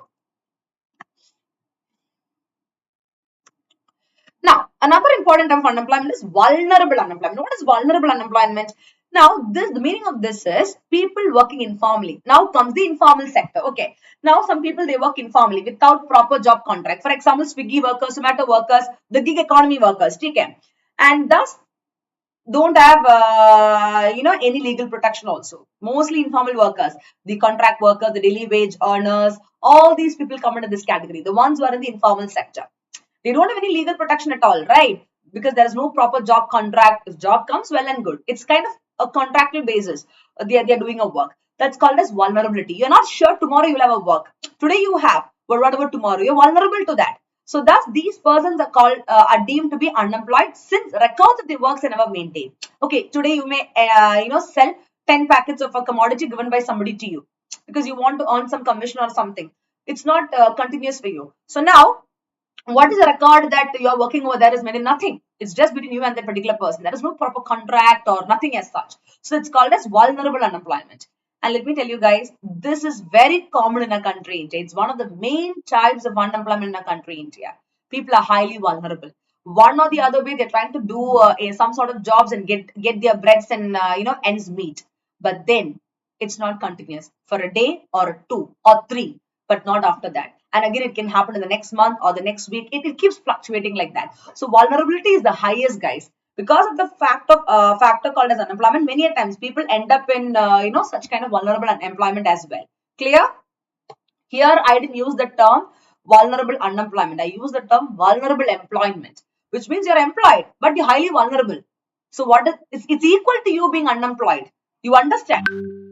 Now, another important term for unemployment is vulnerable unemployment. What is vulnerable unemployment? Now, the meaning of this is people working informally. Now comes the informal sector. Okay. Now, some people, they work informally without proper job contract. For example, Swiggy workers, Zomato workers, the gig economy workers. Okay. And thus, don't have any legal protection also. Mostly informal workers, the contract workers, the daily wage earners, all these people come into this category, the ones who are in the informal sector. They don't have any legal protection at all, right? Because there is no proper job contract. If job comes, well and good. It's kind of a contractual basis. They're doing a work. That's called as vulnerability. You're not sure tomorrow you'll have a work. Today you have, but what about tomorrow? You're vulnerable to that. So thus these persons are called are deemed to be unemployed since records of their works are never maintained. Okay, today you may sell 10 packets of a commodity given by somebody to you because you want to earn some commission or something. It's not continuous for you. So now, what is the record that you are working over there is meaning nothing. It's just between you and that particular person. There is no proper contract or nothing as such. So it's called as vulnerable unemployment. And let me tell you guys, this is very common in our country, India. It's one of the main types of unemployment in our country, India. People are highly vulnerable. One or the other way, they're trying to do some sort of jobs and get their breads and ends meet. But then it's not continuous for a day or two or three, but not after that. And again, it can happen in the next month or the next week. It keeps fluctuating like that. So vulnerability is the highest, guys. Because of the factor called as unemployment, many a times people end up in such kind of vulnerable unemployment as well. Clear? Here I didn't use the term vulnerable unemployment. I use the term vulnerable employment, which means you're employed, but you're highly vulnerable. So what is it's equal to you being unemployed. You understand?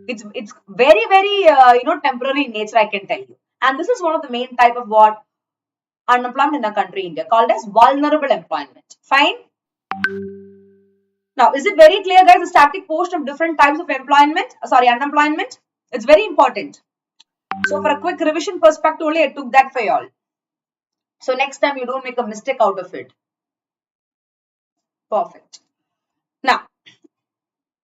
It's very, very temporary in nature, I can tell you. And this is one of the main type of what unemployment in our country, India, called as vulnerable employment. Fine. Now, is it very clear, guys, the static portion of different types of employment? Unemployment. It's very important. So, for a quick revision perspective only, I took that for y'all. So, next time you don't make a mistake out of it. Perfect. Now,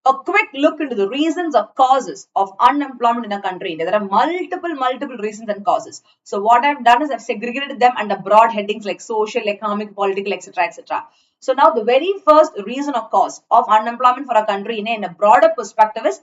a quick look into the reasons or causes of unemployment in a country. There are multiple reasons and causes. So what I've done is I've segregated them under broad headings like social, economic, political, etc., etc. So now the very first reason or cause of unemployment for a country in a broader perspective is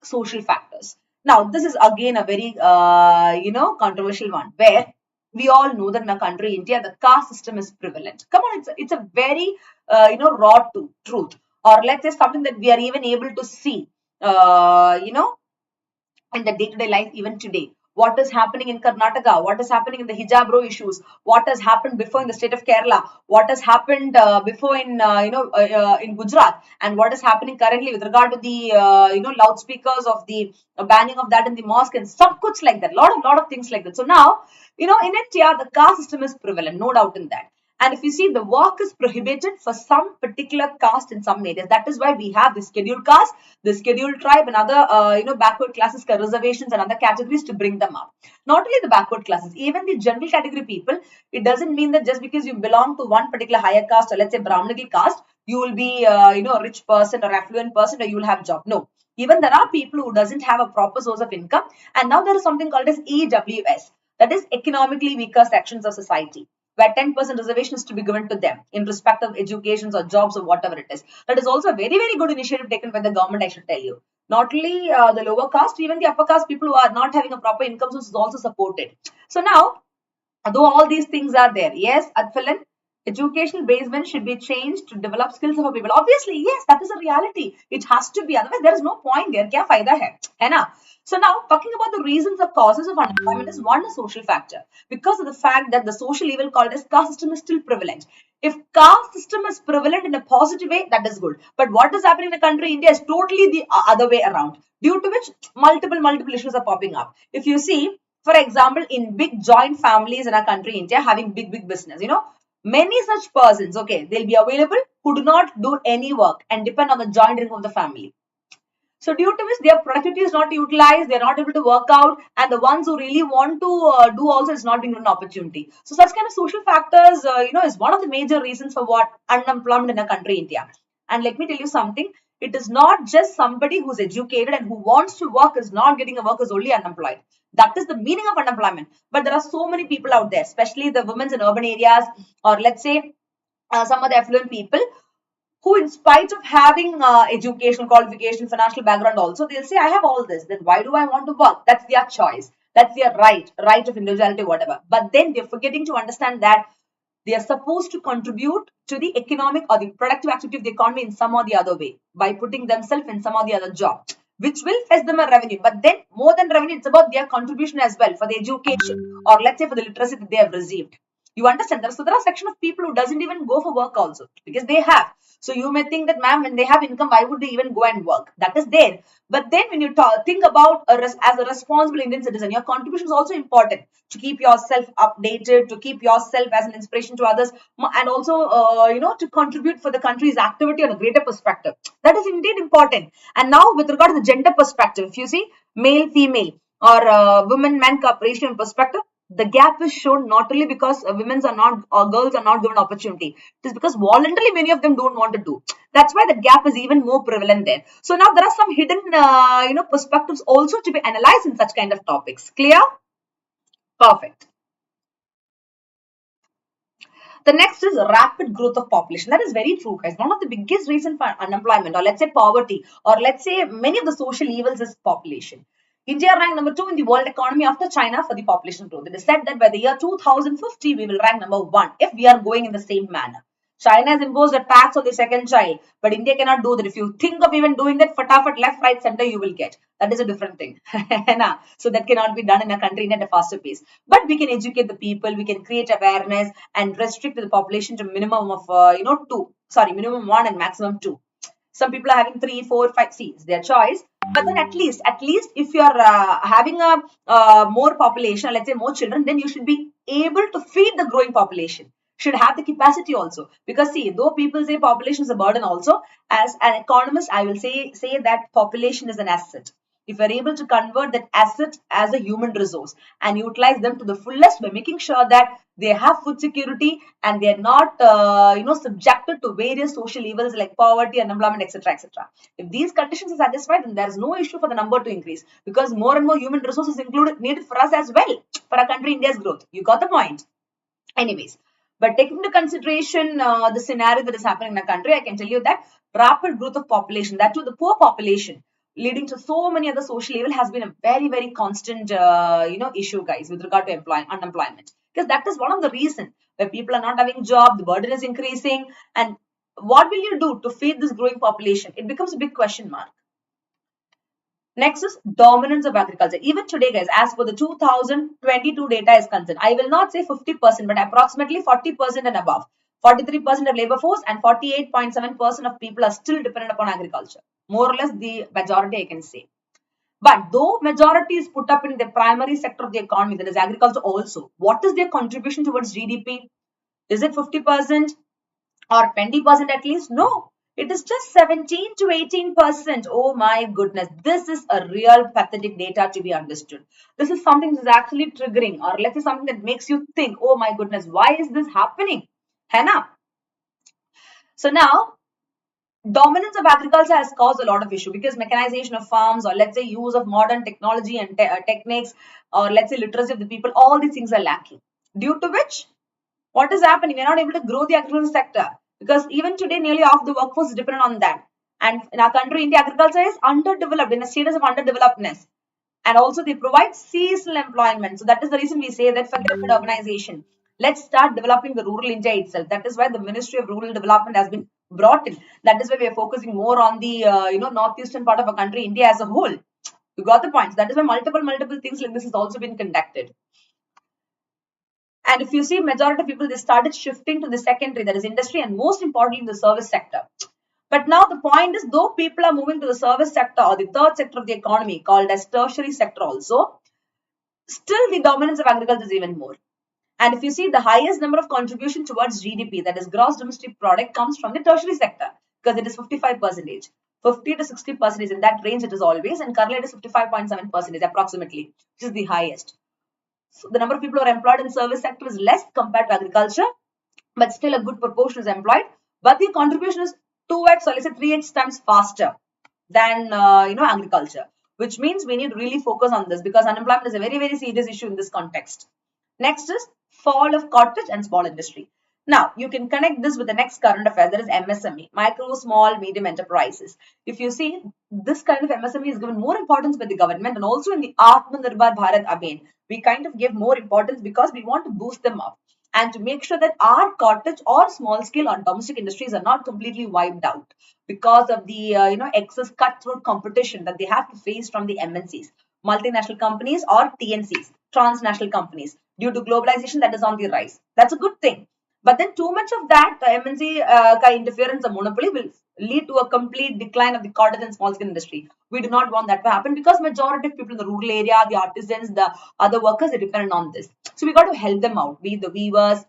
social factors. Now this is again a very controversial one, where we all know that in a country India the caste system is prevalent. Come on, it's a very raw truth, or let's say something that we are even able to see in the day-to-day life even today. What is happening in Karnataka, what is happening in the hijab row issues, what has happened before in the state of Kerala, what has happened before in in Gujarat, and what is happening currently with regard to the loudspeakers of the banning of that in the mosque, and some kuch like that, lot of things like that. So now in India the caste system is prevalent, no doubt in that. And if you see, the work is prohibited for some particular caste in some areas. That is why we have the scheduled caste, the scheduled tribe, and other backward classes, reservations, and other categories to bring them up. Not only the backward classes, even the general category people. It doesn't mean that just because you belong to one particular higher caste, or let's say Brahminical caste, you will be a rich person or affluent person, or you will have a job. No. Even there are people who doesn't have a proper source of income, and now there is something called as EWS, that is economically weaker sections of society, where 10% reservation is to be given to them in respect of educations or jobs or whatever it is. That is also a very, very good initiative taken by the government, I should tell you. Not only the lower caste, even the upper caste people who are not having a proper income source is also supported. So now, though all these things are there, yes, Adfilan, educational basement should be changed to develop skills of people. Obviously, yes, that is a reality. It has to be. Otherwise, there is no point there. Kya fayda hai? Hai na? So now, talking about the reasons or causes of unemployment is one, a social factor, because of the fact that the social evil called as caste system is still prevalent. If caste system is prevalent in a positive way, that is good. But what is happening in the country India is totally the other way around, due to which multiple issues are popping up. If you see, for example, in big joint families in our country India, having big business, many such persons, okay, they'll be available who do not do any work and depend on the joint income of the family. So due to which their productivity is not utilized, they're not able to work out, and the ones who really want to do also is not being given an opportunity. So such kind of social factors, is one of the major reasons for what unemployment in a country India. And let me tell you something, it is not just somebody who's educated and who wants to work is not getting a work is only unemployed. That is the meaning of unemployment. But there are so many people out there, especially the women in urban areas, or let's say some of the affluent people, who in spite of having educational qualification, financial background also, they'll say, I have all this, then why do I want to work? That's their choice. That's their right of individuality, whatever. But then they're forgetting to understand that they are supposed to contribute to the economic or the productive activity of the economy in some or the other way by putting themselves in some or the other job, which will fetch them a revenue. But then more than revenue, it's about their contribution as well for the education, or let's say for the literacy that they have received. You understand? So there are a section of people who doesn't even go for work also because they have. So you may think that, ma'am, when they have income, why would they even go and work? That is there. But then when you think about as a responsible Indian citizen, your contribution is also important to keep yourself updated, to keep yourself as an inspiration to others, and also, to contribute for the country's activity on a greater perspective. That is indeed important. And now with regard to the gender perspective, if you see male, female, or women-man ratio perspective, the gap is shown not only because women are not, or girls are not given opportunity. It is because voluntarily many of them don't want to do. That's why the gap is even more prevalent there. So now there are some hidden, perspectives also to be analyzed in such kind of topics. Clear? Perfect. The next is rapid growth of population. That is very true, guys. One of the biggest reasons for unemployment, or let's say poverty, or let's say many of the social evils is population. India ranked number 2 in the world economy after China for the population growth. It is said that by the year 2050, we will rank number 1 if we are going in the same manner. China has imposed a tax on the second child, but India cannot do that. If you think of even doing that, fatafat, left, right, center, you will get. That is a different thing. So that cannot be done in a country at a faster pace. But we can educate the people, we can create awareness and restrict the population to minimum of, minimum 1 and maximum 2. Some people are having 3, 4, 5 seats, their choice. But then at least if you are having a more population, let's say more children, then you should be able to feed the growing population. Should have the capacity also. Because see, though people say population is a burden also, as an economist, I will say that population is an asset. If you're able to convert that asset as a human resource and utilize them to the fullest by making sure that they have food security and they are not subjected to various social evils like poverty, unemployment, etc., etc. If these conditions are satisfied, then there is no issue for the number to increase, because more and more human resources included needed for us as well, for our country India's growth. You got the point. Anyways, but taking into consideration the scenario that is happening in the country, I can tell you that rapid growth of population, that too the poor population, leading to so many other social evil, has been a very, very constant issue, guys, with regard to unemployment. Because that is one of the reasons where people are not having job, the burden is increasing, and what will you do to feed this growing population? It becomes a big question mark. Next is dominance of agriculture. Even today, guys, as per the 2022 data is concerned, I will not say 50%, but approximately 40% and above. 43% of labor force and 48.7% of people are still dependent upon agriculture. More or less the majority, I can say. But though majority is put up in the primary sector of the economy, that is agriculture also, what is their contribution towards GDP? Is it 50% or 20% at least? No. It is just 17 to 18%. Oh my goodness. This is a real pathetic data to be understood. This is something that is actually triggering, or let's say something that makes you think, oh my goodness, why is this happening? Hannah. So now, dominance of agriculture has caused a lot of issue, because mechanization of farms, or let's say use of modern technology and techniques, or let's say literacy of the people, all these things are lacking. Due to which, what is happening? We're not able to grow the agricultural sector, because even today nearly half the workforce is dependent on that. And in our country, India, agriculture is underdeveloped, in a status of underdevelopedness. And also they provide seasonal employment. So that is the reason we say that forget about urbanization. Let's start developing the rural India itself. That is why the Ministry of Rural Development has been brought in. That is why we are focusing more on the northeastern part of our country, India as a whole. You got the points. That is why multiple things like this has also been conducted. And if you see, majority of people, they started shifting to the secondary, that is industry, and most importantly, the service sector. But now the point is, though people are moving to the service sector or the third sector of the economy called as tertiary sector also, still the dominance of agriculture is even more. And if you see, the highest number of contribution towards GDP, that is gross domestic product, comes from the tertiary sector, because it is 55%. 50 to 60% in that range it is always, and currently it is 55.7% approximately, which is the highest. So the number of people who are employed in the service sector is less compared to agriculture, but still a good proportion is employed. But the contribution is 2x or let's say 3x times faster than agriculture, which means we need to really focus on this, because unemployment is a very, very serious issue in this context. Next is fall of cottage and small industry. Now, you can connect this with the next current affair, that is MSME, micro, small, medium enterprises. If you see, this kind of MSME is given more importance by the government, and also in the Atmanirbhar Bharat Abhiyan, we kind of give more importance because we want to boost them up and to make sure that our cottage or small scale or domestic industries are not completely wiped out because of the excess cutthroat competition that they have to face from the MNCs, multinational companies, or TNCs, transnational companies. Due to globalization that is on the rise. That's a good thing. But then too much of that MNC interference or monopoly will lead to a complete decline of the cottage and small scale industry. We do not want that to happen, because majority of people in the rural area, the artisans, the other workers, are dependent on this. So we got to help them out, be it the weavers,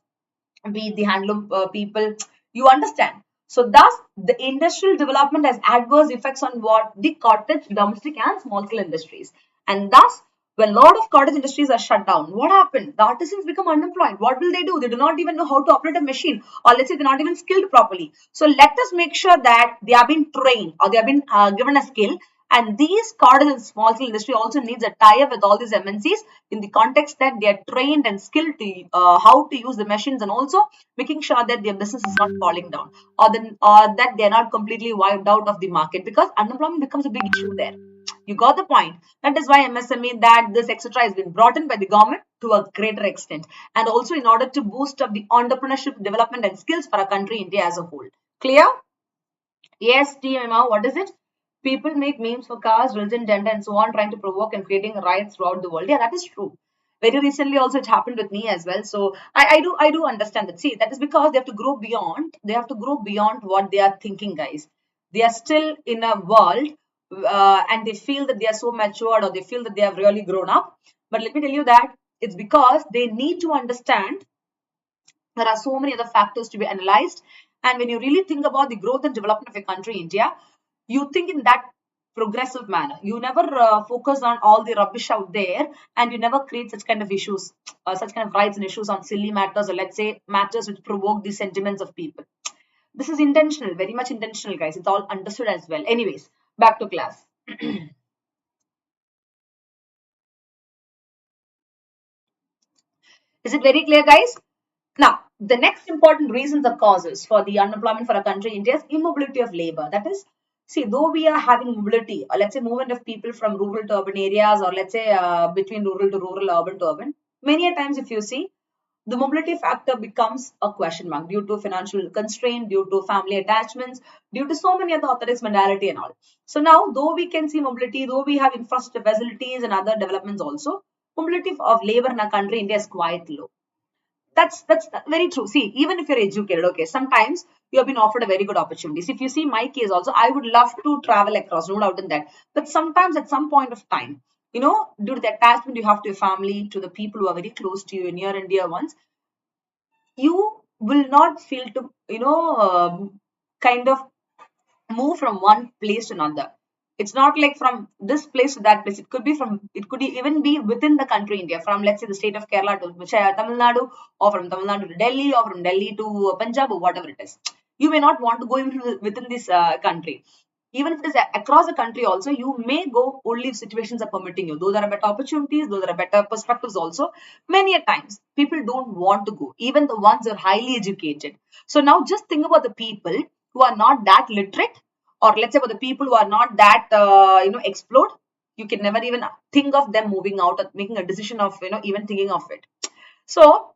be it the handloom people. You understand? So thus, the industrial development has adverse effects on what? The cottage, domestic and small scale industries. And thus, when a lot of cottage industries are shut down, what happened? The artisans become unemployed. What will they do? They do not even know how to operate a machine, or let's say they're not even skilled properly. So let us make sure that they have been trained, or they have been given a skill. And these cottage and small scale industry also needs a tie-up with all these MNCs in the context that they are trained and skilled to how to use the machines, and also making sure that their business is not falling down, or that they are not completely wiped out of the market, because unemployment becomes a big issue there. You got the point. That is why MSME, that this etc. has been brought in by the government to a greater extent, and also in order to boost up the entrepreneurship development and skills for our country, India as a whole. Clear? Yes, TMMA, what is it? People make memes for caste, religion, gender, and so on, trying to provoke and creating riots throughout the world. Yeah, that is true. Very recently also it happened with me as well. So I do understand that. See, that is because they have to grow beyond, what they are thinking, guys. They are still in a world and they feel that they are so matured, or they feel that they have really grown up. But let me tell you that it's because they need to understand there are so many other factors to be analyzed. And when you really think about the growth and development of a country, India, you think in that progressive manner. You never focus on all the rubbish out there, and you never create such kind of issues, such kind of rights and issues on silly matters, or let's say matters which provoke the sentiments of people. This is intentional, very much intentional, guys. It's all understood as well. Anyways, back to class. Is it very clear, guys? Now, the next important reasons or causes for the unemployment for a country, India, is immobility of labor. That is, see, though we are having mobility, or let's say movement of people from rural to urban areas, or let's say between rural to rural, urban to urban, many a times if you see, the mobility factor becomes a question mark due to financial constraint, due to family attachments, due to so many other orthodox mentality and all. So now, though we can see mobility, though we have infrastructure facilities and other developments also, mobility of labor in our country, India, is quite low. That's very true. See, even if you're educated, okay, sometimes you have been offered a very good opportunities. If you see my case also, I would love to travel across, no doubt in that. But sometimes at some point of time, due to the attachment you have to your family, to the people who are very close to you, near and dear ones, you will not feel to, kind of move from one place to another. It's not like from this place to that place. It could even be within the country, India, from let's say the state of Kerala to Tamil Nadu, or from Tamil Nadu to Delhi, or from Delhi to Punjab, or whatever it is. You may not want to go even within this country. Even if it is across the country also, you may go only if situations are permitting you. Those are better opportunities, those are better perspectives also. Many a times, people don't want to go, even the ones who are highly educated. So now just think about the people who are not that literate, or let's say for the people who are not that explored. You can never even think of them moving out or making a decision of even thinking of it. So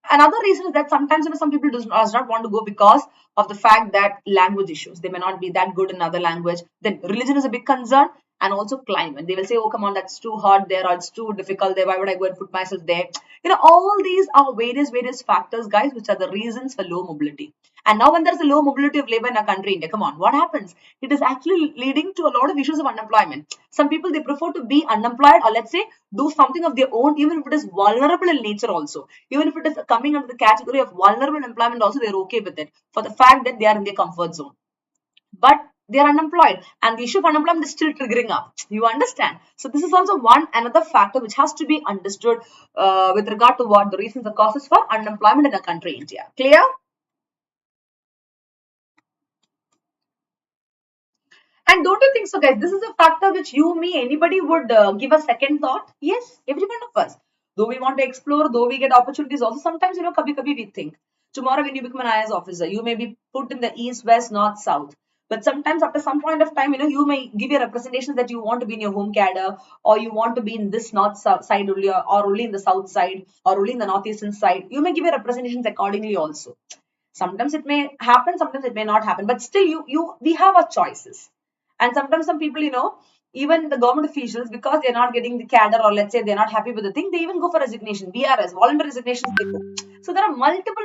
another reason is that sometimes some people does not want to go because of the fact that language issues. They may not be that good in another language. Then religion is a big concern, and also climate. They will say, oh come on, that's too hot there, or it's too difficult there, why would I go and put myself there? All these are various factors, guys, which are the reasons for low mobility. And now when there's a low mobility of labor in a country, India, come on, what happens? It is actually leading to a lot of issues of unemployment. Some people, they prefer to be unemployed, or let's say do something of their own, even if it is vulnerable in nature also. Even if it is coming under the category of vulnerable employment also, they're okay with it for the fact that they are in their comfort zone. But they are unemployed, and the issue of unemployment is still triggering up. You understand? So this is also another factor which has to be understood with regard to what the reasons, the causes for unemployment in a country, India. Clear? And don't you think so, guys? This is a factor which you, me, anybody would give a second thought. Yes, every one of us. Though we want to explore, though we get opportunities, also sometimes, kabhi we think. Tomorrow, when you become an IAS officer, you may be put in the east, west, north, south. But sometimes, after some point of time, you may give your representation that you want to be in your home cadre, or you want to be in this north side only, or only in the south side, or only in the northeastern side. You may give your representations accordingly also. Sometimes it may happen, sometimes it may not happen. But still, we have our choices. And sometimes some people, even the government officials, because they're not getting the cadre, or let's say they're not happy with the thing, they even go for resignation, VRS, voluntary resignations, they go. So there are multiple,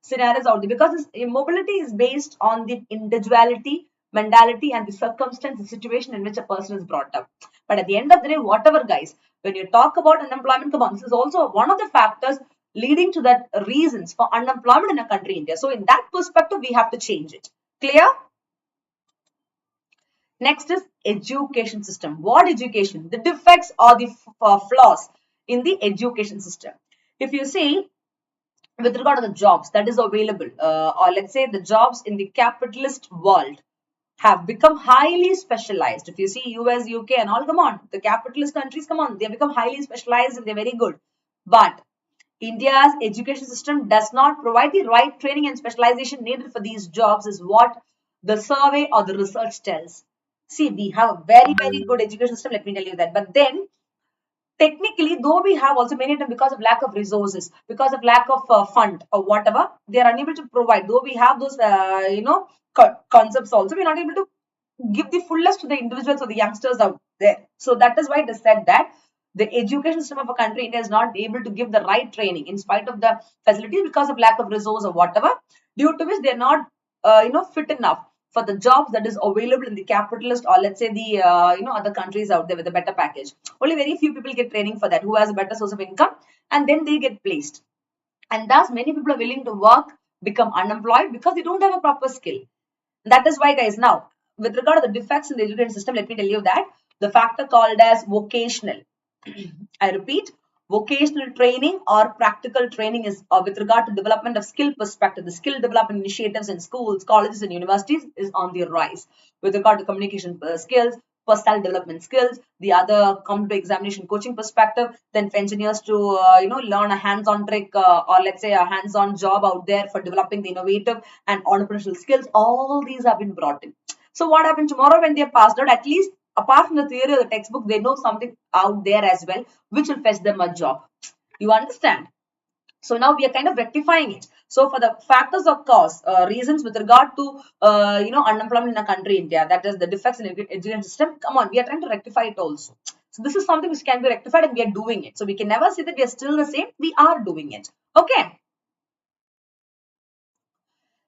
scenarios out there, because this mobility is based on the individuality, mentality, and the circumstance, the situation in which a person is brought up. But at the end of the day, whatever, guys, when you talk about unemployment, come on, this is also one of the factors leading to that reasons for unemployment in a country, India. So in that perspective, we have to change it. Clear? Next is education system. What education? The defects or the flaws in the education system. If you see, with regard to the jobs that is available, or let's say the jobs in the capitalist world have become highly specialized. If you see US, UK and all, come on, the capitalist countries, come on, they have become highly specialized and they're very good. But India's education system does not provide the right training and specialization needed for these jobs, is what the survey or the research tells. See, we have a very good education system, let me tell you that. But then, technically, though we have also many times, because of lack of resources, because of lack of fund or whatever, they are unable to provide. Though we have those, concepts also, we're not able to give the fullest to the individuals or the youngsters out there. So that is why it is said that the education system of a country, India, is not able to give the right training in spite of the facilities, because of lack of resource or whatever, due to which they are not, fit enough for the jobs that is available in the capitalist, or let's say the other countries out there with a better package. Only very few people get training for that, who has a better source of income, and then they get placed. And thus many people are willing to work, become unemployed because they don't have a proper skill. That is why, guys, now with regard to the defects in the education system, let me tell you that the factor called as vocational, I repeat, vocational training or practical training is with regard to development of skill perspective. The skill development initiatives in schools, colleges, and universities is on the rise. With regard to communication skills, personal development skills, the other competitive examination coaching perspective, then for engineers to learn a hands-on trick or let's say a hands-on job out there for developing the innovative and entrepreneurial skills. All these have been brought in. So what happened tomorrow when they are passed out? At least apart from the theory of the textbook, they know something out there as well, which will fetch them a job. You understand? So now we are kind of rectifying it. So for the factors of cause, reasons with regard to unemployment in a country, India, that is the defects in education system. Come on, we are trying to rectify it also. So this is something which can be rectified, and we are doing it. So we can never say that we are still the same. We are doing it. Okay.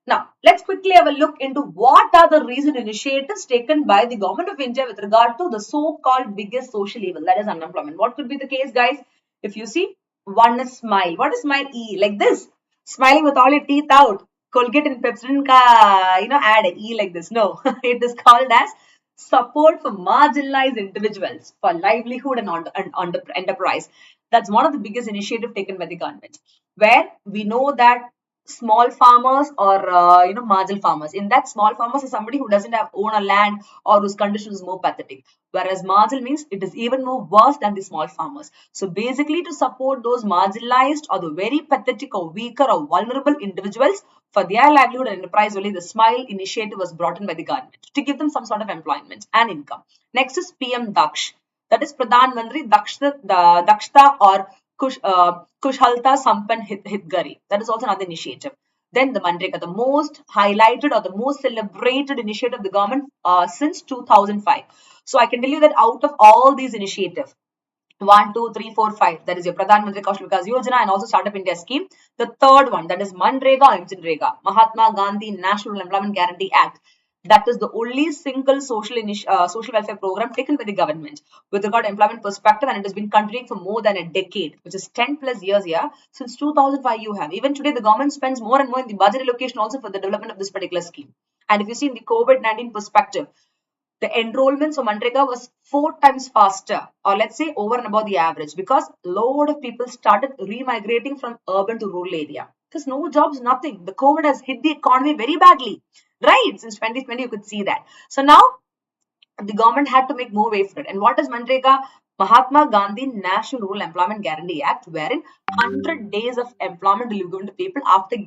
Now, let's quickly have a look into what are the recent initiatives taken by the government of India with regard to the so-called biggest social evil, that is unemployment. What could be the case, guys? If you see, one is smile. What is smile? E, like this. Smiling with all your teeth out. Colgate and Pepsodent ka, add a E like this. No, it is called as support for marginalized individuals for livelihood and enterprise. That's one of the biggest initiatives taken by the government, where we know that small farmers or marginal farmers, in that small farmers is somebody who doesn't have own a land or whose condition is more pathetic, whereas marginal means it is even more worse than the small farmers. So basically to support those marginalized or the very pathetic or weaker or vulnerable individuals for their livelihood and enterprise, only the smile initiative was brought in by the government to give them some sort of employment and income. Next is PM Daksh, that is Pradhan Mantri Dakshta or Kushalta Sampan Hitgari. That is also another initiative. Then the Manreka, the most highlighted or the most celebrated initiative of the government since 2005. So I can tell you that out of all these initiatives, 1, 2, 3, 4, 5, that is your Pradhan Mantri Kaushal Vikas Yojana and also Startup India scheme. The third one, that is Manrega and Jinrega, Mahatma Gandhi National Employment Guarantee Act. That is the only single social welfare program taken by the government with regard to employment perspective, and it has been continuing for more than a decade, which is 10 plus years here. Since 2005 you have. Even today the government spends more and more in the budget allocation also for the development of this particular scheme. And if you see in the COVID-19 perspective, the enrollments of Manrega was 4 times faster, or let's say over and above the average, because a lot of people started remigrating from urban to rural area. Because no jobs, nothing. The COVID has hit the economy very badly, right? Since 2020, you could see that. So now the government had to make more way for it. And what is Manrega? Mahatma Gandhi National Rural Employment Guarantee Act, wherein 100 days of employment will be given to people after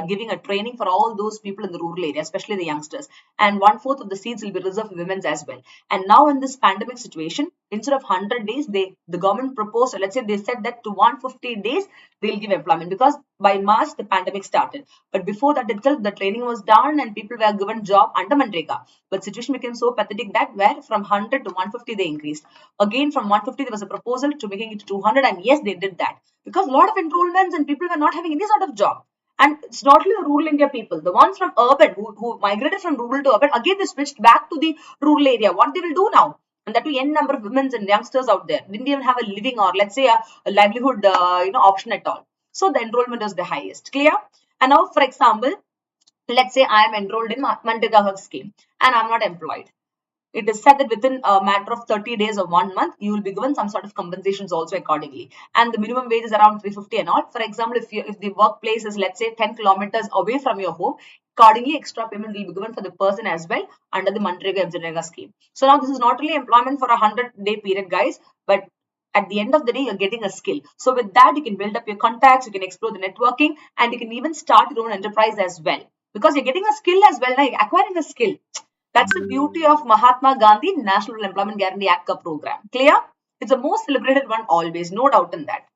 giving a training for all those people in the rural area, especially the youngsters. And 1/4 of the seats will be reserved for women as well. And now in this pandemic situation, instead of 100 days, the government proposed, let's say they said that to 150 days, they'll give employment, because by March, the pandemic started. But before that itself, the training was done and people were given job under Manrega. But situation became so pathetic that where from 100 to 150, they increased. Again, from 150, there was a proposal to making it to 200. And yes, they did that because a lot of enrollments and people were not having any sort of job. And it's not only the rural India people, the ones from urban who migrated from rural to urban, again, they switched back to the rural area. What they will do now? And that too, n number of women and youngsters out there didn't even have a living or let's say a livelihood option at all. So the enrollment is the highest. Clear? And now, for example, let's say I am enrolled in Manrega scheme and I'm not employed. It is said that within a matter of 30 days or 1 month, you will be given some sort of compensations also accordingly. And the minimum wage is around 350 and all. For example, if the workplace is, let's say, 10 kilometers away from your home, accordingly, extra payment will be given for the person as well under the Manrega Jinrega scheme. So now this is not only employment for a 100-day period, guys, but at the end of the day, you're getting a skill. So with that, you can build up your contacts, you can explore the networking, and you can even start your own enterprise as well. Because you're getting a skill as well, like acquiring a skill. That's the beauty of Mahatma Gandhi National Employment Guarantee Act program. Clear? It's the most celebrated one always, no doubt in that.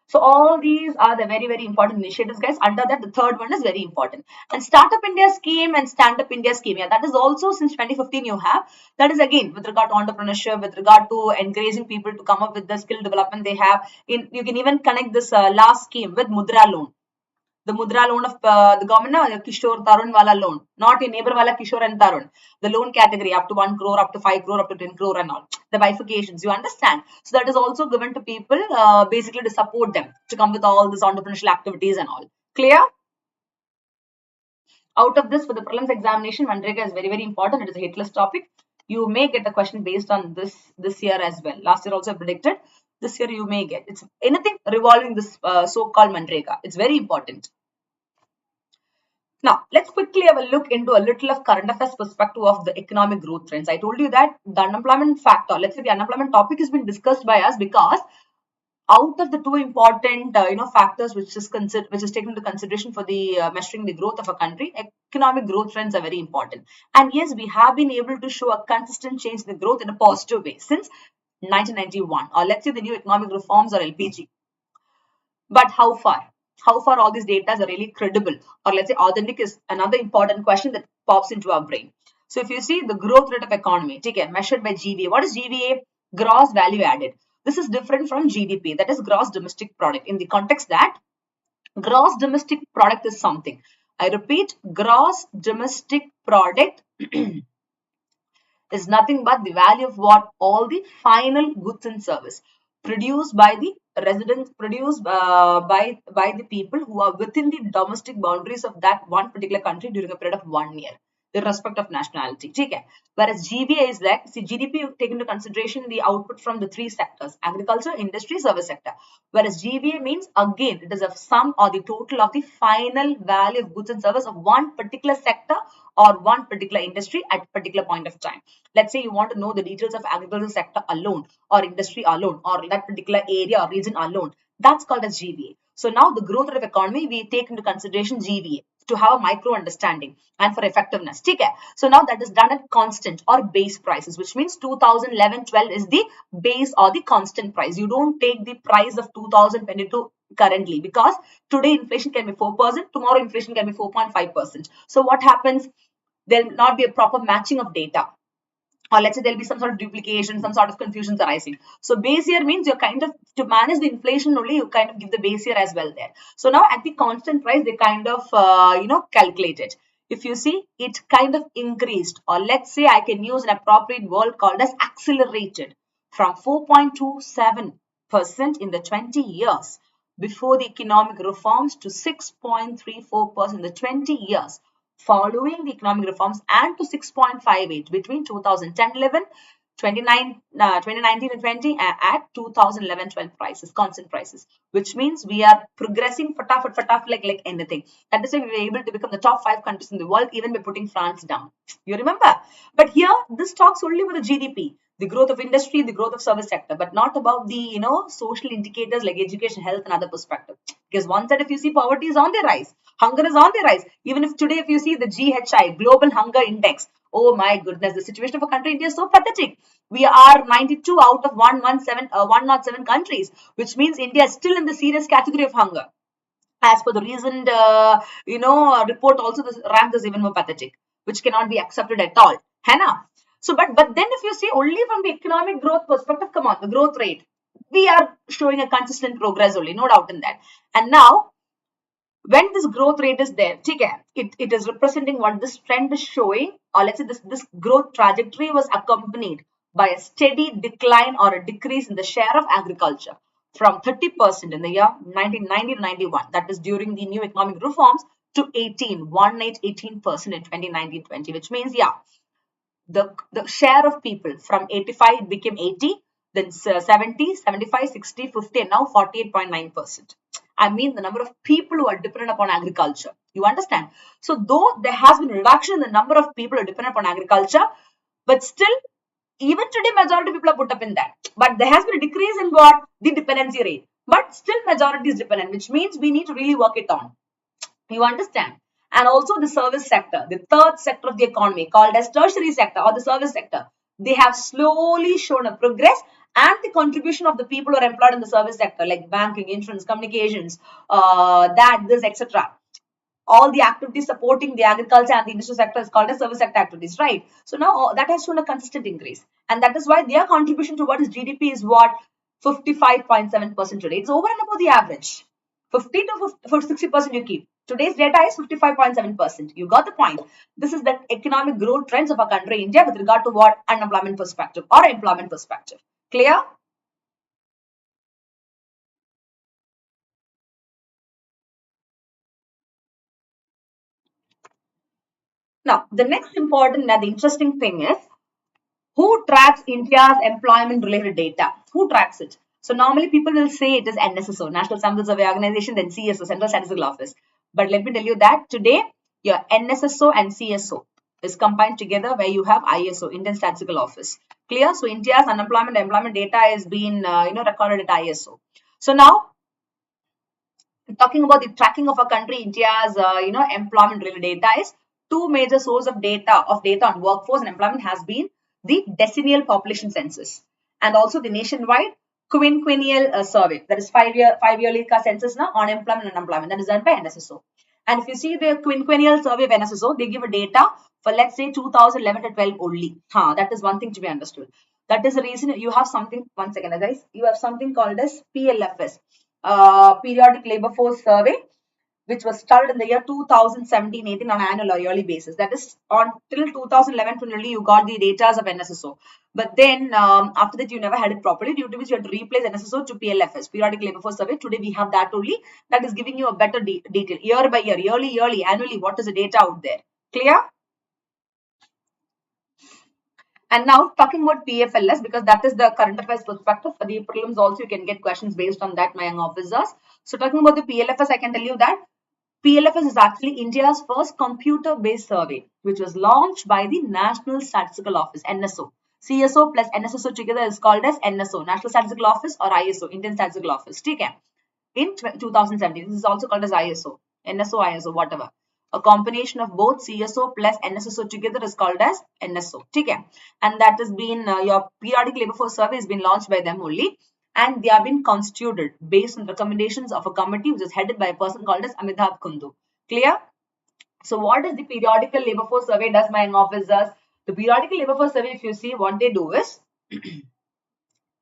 So all these are the very, very important initiatives, guys. Under that, the third one is very important. And Startup India scheme and Stand Up India scheme, yeah, that is also since 2015 you have. That is again with regard to entrepreneurship, with regard to encouraging people to come up with the skill development they have. You can even connect this last scheme with Mudra loan. The Mudra loan of the government, Kishore Tarun wala loan, not your neighbor wala Kishore and Tarun. The loan category up to 1 crore, up to 5 crore, up to 10 crore and all. The bifurcations, you understand? So that is also given to people basically to support them to come with all these entrepreneurial activities and all. Clear? Out of this, for the prelims examination, Manrega is very, very important. It is a hit list topic. You may get the question based on this year as well. Last year also I predicted. This year you may get. It's anything revolving this so-called Manrega. It's very important. Now, let's quickly have a look into a little of current affairs perspective of the economic growth trends. I told you that the unemployment factor, let's say the unemployment topic has been discussed by us because out of the two important factors which is taken into consideration for the measuring the growth of a country, economic growth trends are very important. And yes, we have been able to show a consistent change in the growth in a positive way since 1991, or let's say the new economic reforms or LPG. But how far? How far all these data are really credible, or let's say authentic, is another important question that pops into our brain. So if you see the growth rate of economy, okay, measured by GVA. What is GVA? Gross value added. This is different from GDP, that is gross domestic product, in the context that gross domestic product is something. I repeat, gross domestic product is nothing but the value of what? All the final goods and service produced by the residents, produced by the people who are within the domestic boundaries of that one particular country during a period of 1 year, irrespective of nationality. Okay. Whereas GVA is like, see, GDP take into consideration the output from the three sectors: agriculture, industry, service sector. Whereas GVA means, again, it is a sum or the total of the final value of goods and service of one particular sector or one particular industry at a particular point of time. Let's say you want to know the details of agriculture sector alone, or industry alone, or that particular area or region alone. That's called as GVA. So now the growth rate of economy, we take into consideration GVA to have a micro understanding and for effectiveness. Okay. So now that is done at constant or base prices, which means 2011-12 is the base or the constant price. You don't take the price of 2022 currently, because today inflation can be 4%, tomorrow inflation can be 4.5%. So what happens? There will not be a proper matching of data, or let's say there'll be some sort of duplication, some sort of confusions arising. So base year means you're kind of, to manage the inflation only, you kind of give the base year as well there. So now at the constant price, they kind of, calculate it. If you see, it kind of increased, or let's say I can use an appropriate word called as accelerated, from 4.27% in the 20 years before the economic reforms to 6.34% in the 20 years following the economic reforms, and to 6.58 between 2010-11, 2019 and 20 at 2011-12 prices, constant prices, which means we are progressing fatafat like anything. That is why we were able to become the top 5 countries in the world, even by putting France down. You remember? But here, this talks only about the GDP, the growth of industry, the growth of service sector, but not about the social indicators like education, health, and other perspective. Because one side, if you see, poverty is on the rise, hunger is on the rise. Even if today, if you see the GHI, Global Hunger Index, oh my goodness, the situation of a country India is so pathetic. We are 92 out of 107 countries, which means India is still in the serious category of hunger. As per the recent, report, also the rank is even more pathetic, which cannot be accepted at all. Hannah. So, but then if you see only from the economic growth perspective, come on, the growth rate, we are showing a consistent progress only, no doubt in that. And now, when this growth rate is there, it is representing what this trend is showing, or let's say this growth trajectory was accompanied by a steady decline or a decrease in the share of agriculture from 30% in the year 1990 to 91, that is during the new economic reforms, to 18% in 2019-20, which means, the share of people from 85 became 80, then 70, 75, 60, 50, and now 48.9%. I mean the number of people who are dependent upon agriculture. You understand? So though there has been a reduction in the number of people who are dependent upon agriculture, but still, even today, majority of people are put up in that. But there has been a decrease in what? The dependency rate. But still majority is dependent, which means we need to really work it on. You understand? And also the service sector, the third sector of the economy, called as tertiary sector or the service sector. They have slowly shown a progress, and the contribution of the people who are employed in the service sector, like banking, insurance, communications, etc. All the activities supporting the agriculture and the industrial sector is called as service sector activities, right? So now that has shown a consistent increase, and that is why their contribution towards GDP is what? 55.7% today. It's over and above the average. 50 to 60% you keep. Today's data is 55.7%. You got the point. This is the economic growth trends of our country, India, with regard to what? Unemployment perspective or employment perspective. Clear? Now, the next important and the interesting thing is, who tracks India's employment related data? Who tracks it? So normally people will say it is NSSO, National Sample Survey Organization, then CSO, Central Statistical Office. But let me tell you that today your NSSO and CSO is combined together, where you have ISO, Indian Statistical Office. Clear? So India's employment data is being recorded at ISO. So now, talking about the tracking of a country, India's employment related data is two major sources of data on workforce and employment has been the decennial population census and also the nationwide quinquennial survey, that is five yearly census now on employment and unemployment, that is done by NSSO. And if you see the quinquennial survey of NSSO, they give a data for, let's say, 2011 to 12 only. That is one thing to be understood. That is the reason you have something, one second guys, you have something called as PLFS, periodic labor force survey, which was started in the year 2017-18 on an annual or yearly basis. That is, until 2011 only you got the data of NSSO. But then after that you never had it properly, due to which you had to replace NSSO to PLFS, periodic labor force survey. Today we have that only. That is giving you a better detail, year by year, yearly, annually, what is the data out there. Clear? And now talking about PFLS, because that is the current affairs perspective. For the prelims also you can get questions based on that, my young officers. So talking about the PLFS, I can tell you that PLFS is actually India's first computer-based survey, which was launched by the National Statistical Office, NSO. CSO plus NSSO together is called as NSO, National Statistical Office, or ISO, Indian Statistical Office. Okay. In 2017, this is also called as ISO, NSO, ISO, whatever. A combination of both CSO plus NSSO together is called as NSO. Okay. And that has been your periodic labor force survey has been launched by them only. And they have been constituted based on recommendations of a committee which is headed by a person called as Amitabh Kundu. Clear? So what is the periodical labor force survey does, my young officers? The periodical labor force survey, if you see, what they do is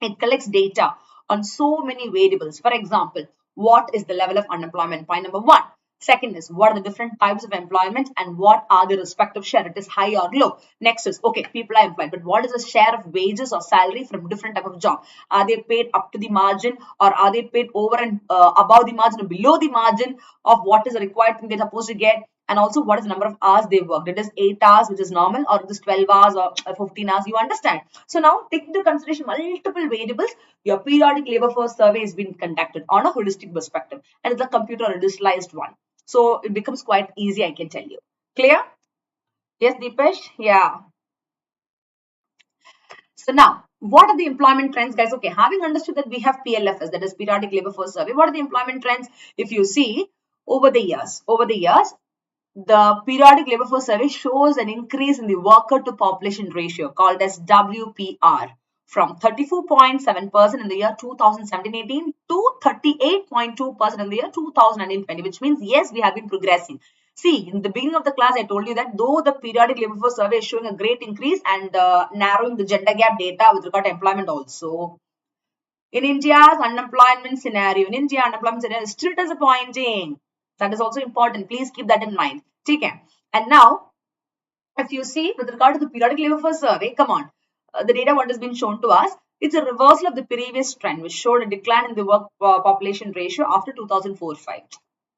it collects data on so many variables. For example, what is the level of unemployment? Point number one. Second is, what are the different types of employment and what are the respective share? It is high or low. Next is, okay, people are employed, but what is the share of wages or salary from different type of job? Are they paid up to the margin, or are they paid over and above the margin or below the margin of what is the required thing they're supposed to get? And also, what is the number of hours they worked? It is 8 hours, which is normal, or it is 12 hours or 15 hours. You understand? So now, take into consideration multiple variables. Your periodic labor force survey has been conducted on a holistic perspective, and it's a computer digitalized one. So it becomes quite easy, I can tell you. Clear? Yes, Deepesh? Yeah. So now, what are the employment trends, guys? Okay, having understood that we have PLFS, that is periodic labor force survey. What are the employment trends? If you see over the years, the periodic labor force survey shows an increase in the worker to population ratio called as WPR from 34.7% in the year 2017-18 to 38.2% in the year 2020, which means yes, we have been progressing. See, in the beginning of the class, I told you that though the periodic labor force survey is showing a great increase and narrowing the gender gap data with regard to employment also, in India's unemployment scenario, is still disappointing. That is also important. Please keep that in mind. Okay. And now, if you see with regard to the periodic labor force survey, come on, the data what has been shown to us, it's a reversal of the previous trend, which showed a decline in the work population ratio after 2004-5.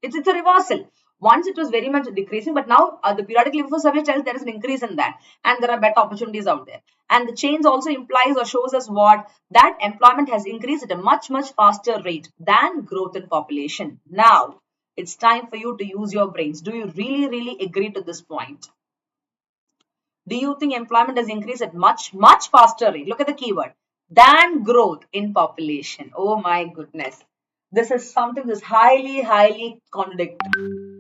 It's a reversal. Once it was very much decreasing, but now the periodic labor force survey tells there is an increase in that, and there are better opportunities out there. And the change also implies or shows us what? That employment has increased at a much faster rate than growth in population. Now, it's time for you to use your brains. Do you really agree to this point? Do you think employment has increased at much faster rate? Look at the keyword, than growth in population. Oh my goodness. This is something that's highly contradictory.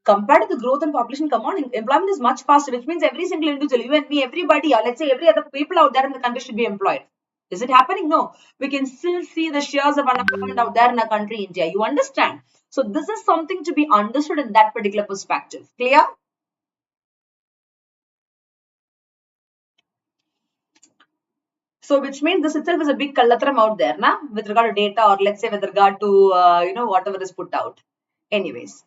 Compared to the growth in population, come on, employment is much faster, which means every single individual, you and me, everybody, or let's say every other people out there in the country should be employed. Is it happening? No. We can still see the shares of unemployment out there in our country, India. You understand? So this is something to be understood in that particular perspective. Clear? So which means this itself is a big kallatram out there, na? With regard to data, or let's say with regard to, whatever is put out. Anyways.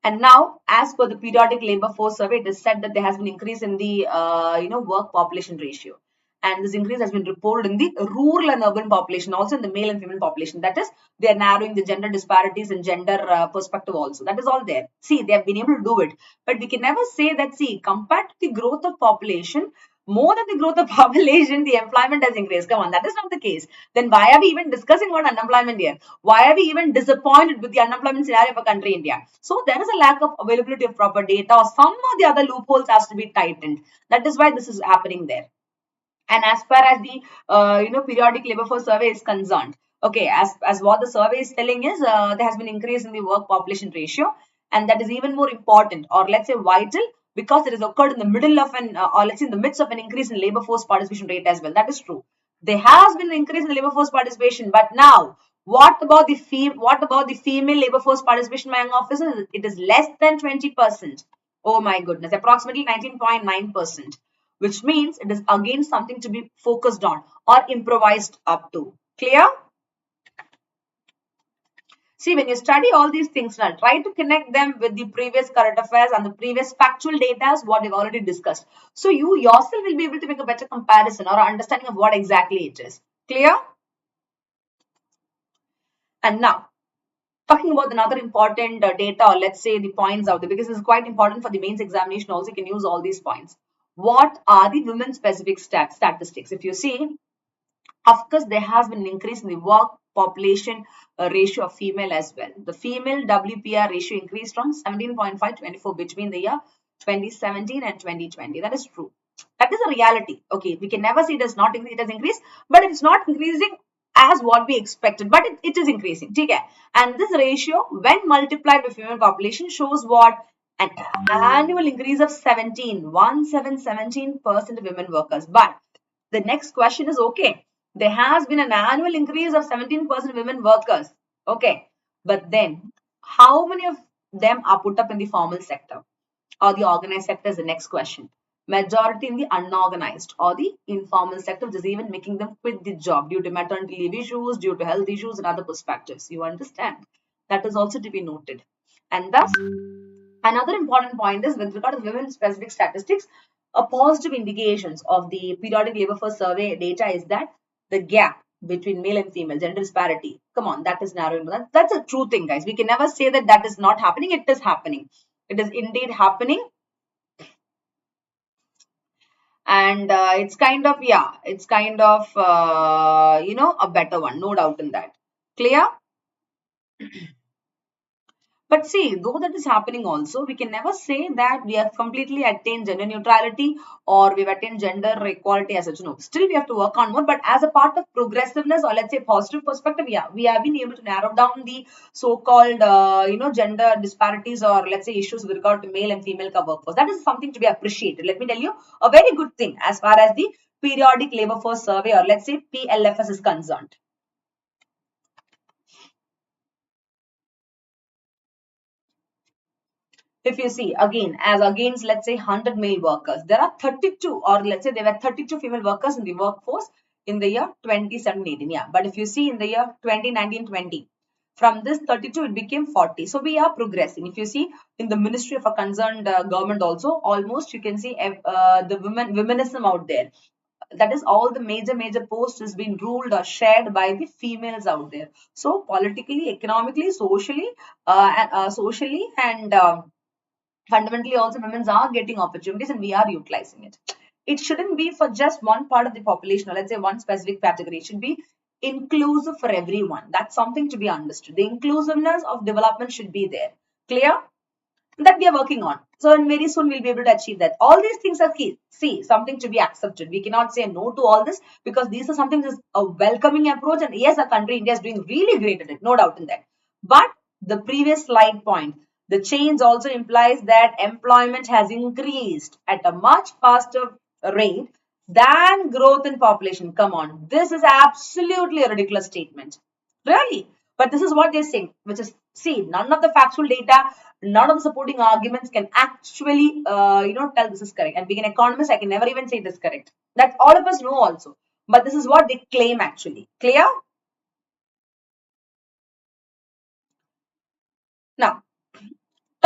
And now, as per the periodic labor force survey, it is said that there has been increase in the work population ratio, and this increase has been reported in the rural and urban population, also in the male and female population. That is, they are narrowing the gender disparities and gender perspective also. That is all there. See, they have been able to do it, but we can never say that. See, compared to the growth of population, more than the growth of population, the employment has increased. Come on, that is not the case. Then why are we even discussing about unemployment here? Why are we even disappointed with the unemployment scenario of a country, India? So there is a lack of availability of proper data, or some of the other loopholes has to be tightened. That is why this is happening there. And as far as the periodic labor force survey is concerned, okay, as what the survey is telling is there has been increase in the work population ratio, and that is even more important, or let's say vital, because it has occurred in the middle of an or let's say in the midst of an increase in labor force participation rate as well. That is true. There has been an increase in labor force participation, but now what about the female labor force participation by young officers? It is less than 20%. Oh my goodness, approximately 19.9%, which means it is again something to be focused on or improvised up to. Clear? See, when you study all these things now, try to connect them with the previous current affairs and the previous factual data, what we've already discussed. So you yourself will be able to make a better comparison or understanding of what exactly it is. Clear? And now, talking about another important data, or let's say the points out there, because this is quite important for the mains examination also, you can use all these points. What are the women specific statistics? If you see, of course, there has been an increase in the work population ratio of female as well. The female WPR ratio increased from 17.5 to 24 between the year 2017 and 2020. That is true. That is a reality. Okay, we can never say it has not increased, it has increased, but it's not increasing as what we expected, but it is increasing. Okay, and this ratio, when multiplied by female population, shows what? An annual increase of 17% of women workers. But the next question is, okay, there has been an annual increase of 17% women workers. Okay, but then how many of them are put up in the formal sector or the organized sector is the next question. Majority in the unorganized or the informal sector, which is even making them quit the job due to maternity leave issues, due to health issues and other perspectives. You understand? That is also to be noted. And thus, another important point is with regard to women specific statistics, a positive indications of the periodic labor force survey data is that the gap between male and female gender disparity, come on, that is narrowing. That's a true thing, guys. We can never say that that is not happening. It is happening. It is indeed happening. And it's kind of, yeah, it's kind of, a better one. No doubt in that. Clear? But see, though that is happening also, we can never say that we have completely attained gender neutrality or we've attained gender equality as such. No, still we have to work on more. But as a part of progressiveness or let's say positive perspective, yeah, we have been able to narrow down the so-called, gender disparities or let's say issues with regard to male and female workforce. That is something to be appreciated. Let me tell you, a very good thing as far as the periodic labor force survey or let's say PLFS is concerned. If you see again, as against let's say 100 male workers, there are 32 or let's say there were 32 female workers in the workforce in the year 2017-18. Yeah, but if you see in the year 2019-20, from this 32 it became 40. So we are progressing. If you see in the ministry of a concerned government also, almost you can see the womenism out there. That is, all the major posts has been ruled or shared by the females out there. So politically, economically, socially, and fundamentally also women are getting opportunities and we are utilizing it. It shouldn't be for just one part of the population or let's say one specific category. It should be inclusive for everyone. That's something to be understood. The inclusiveness of development should be there. Clear? That we are working on. So and very soon we'll be able to achieve that. All these things are key. See, something to be accepted. We cannot say no to all this because these are something that is a welcoming approach. And yes, our country, India, is doing really great at it. No doubt in that. But the previous slide point, the change also implies that employment has increased at a much faster rate than growth in population. Come on. This is absolutely a ridiculous statement. Really? But this is what they're saying, which is, see, none of the factual data, none of the supporting arguments can actually, tell this is correct. And being an economist, I can never even say this is correct. That all of us know also. But this is what they claim actually. Clear? Now,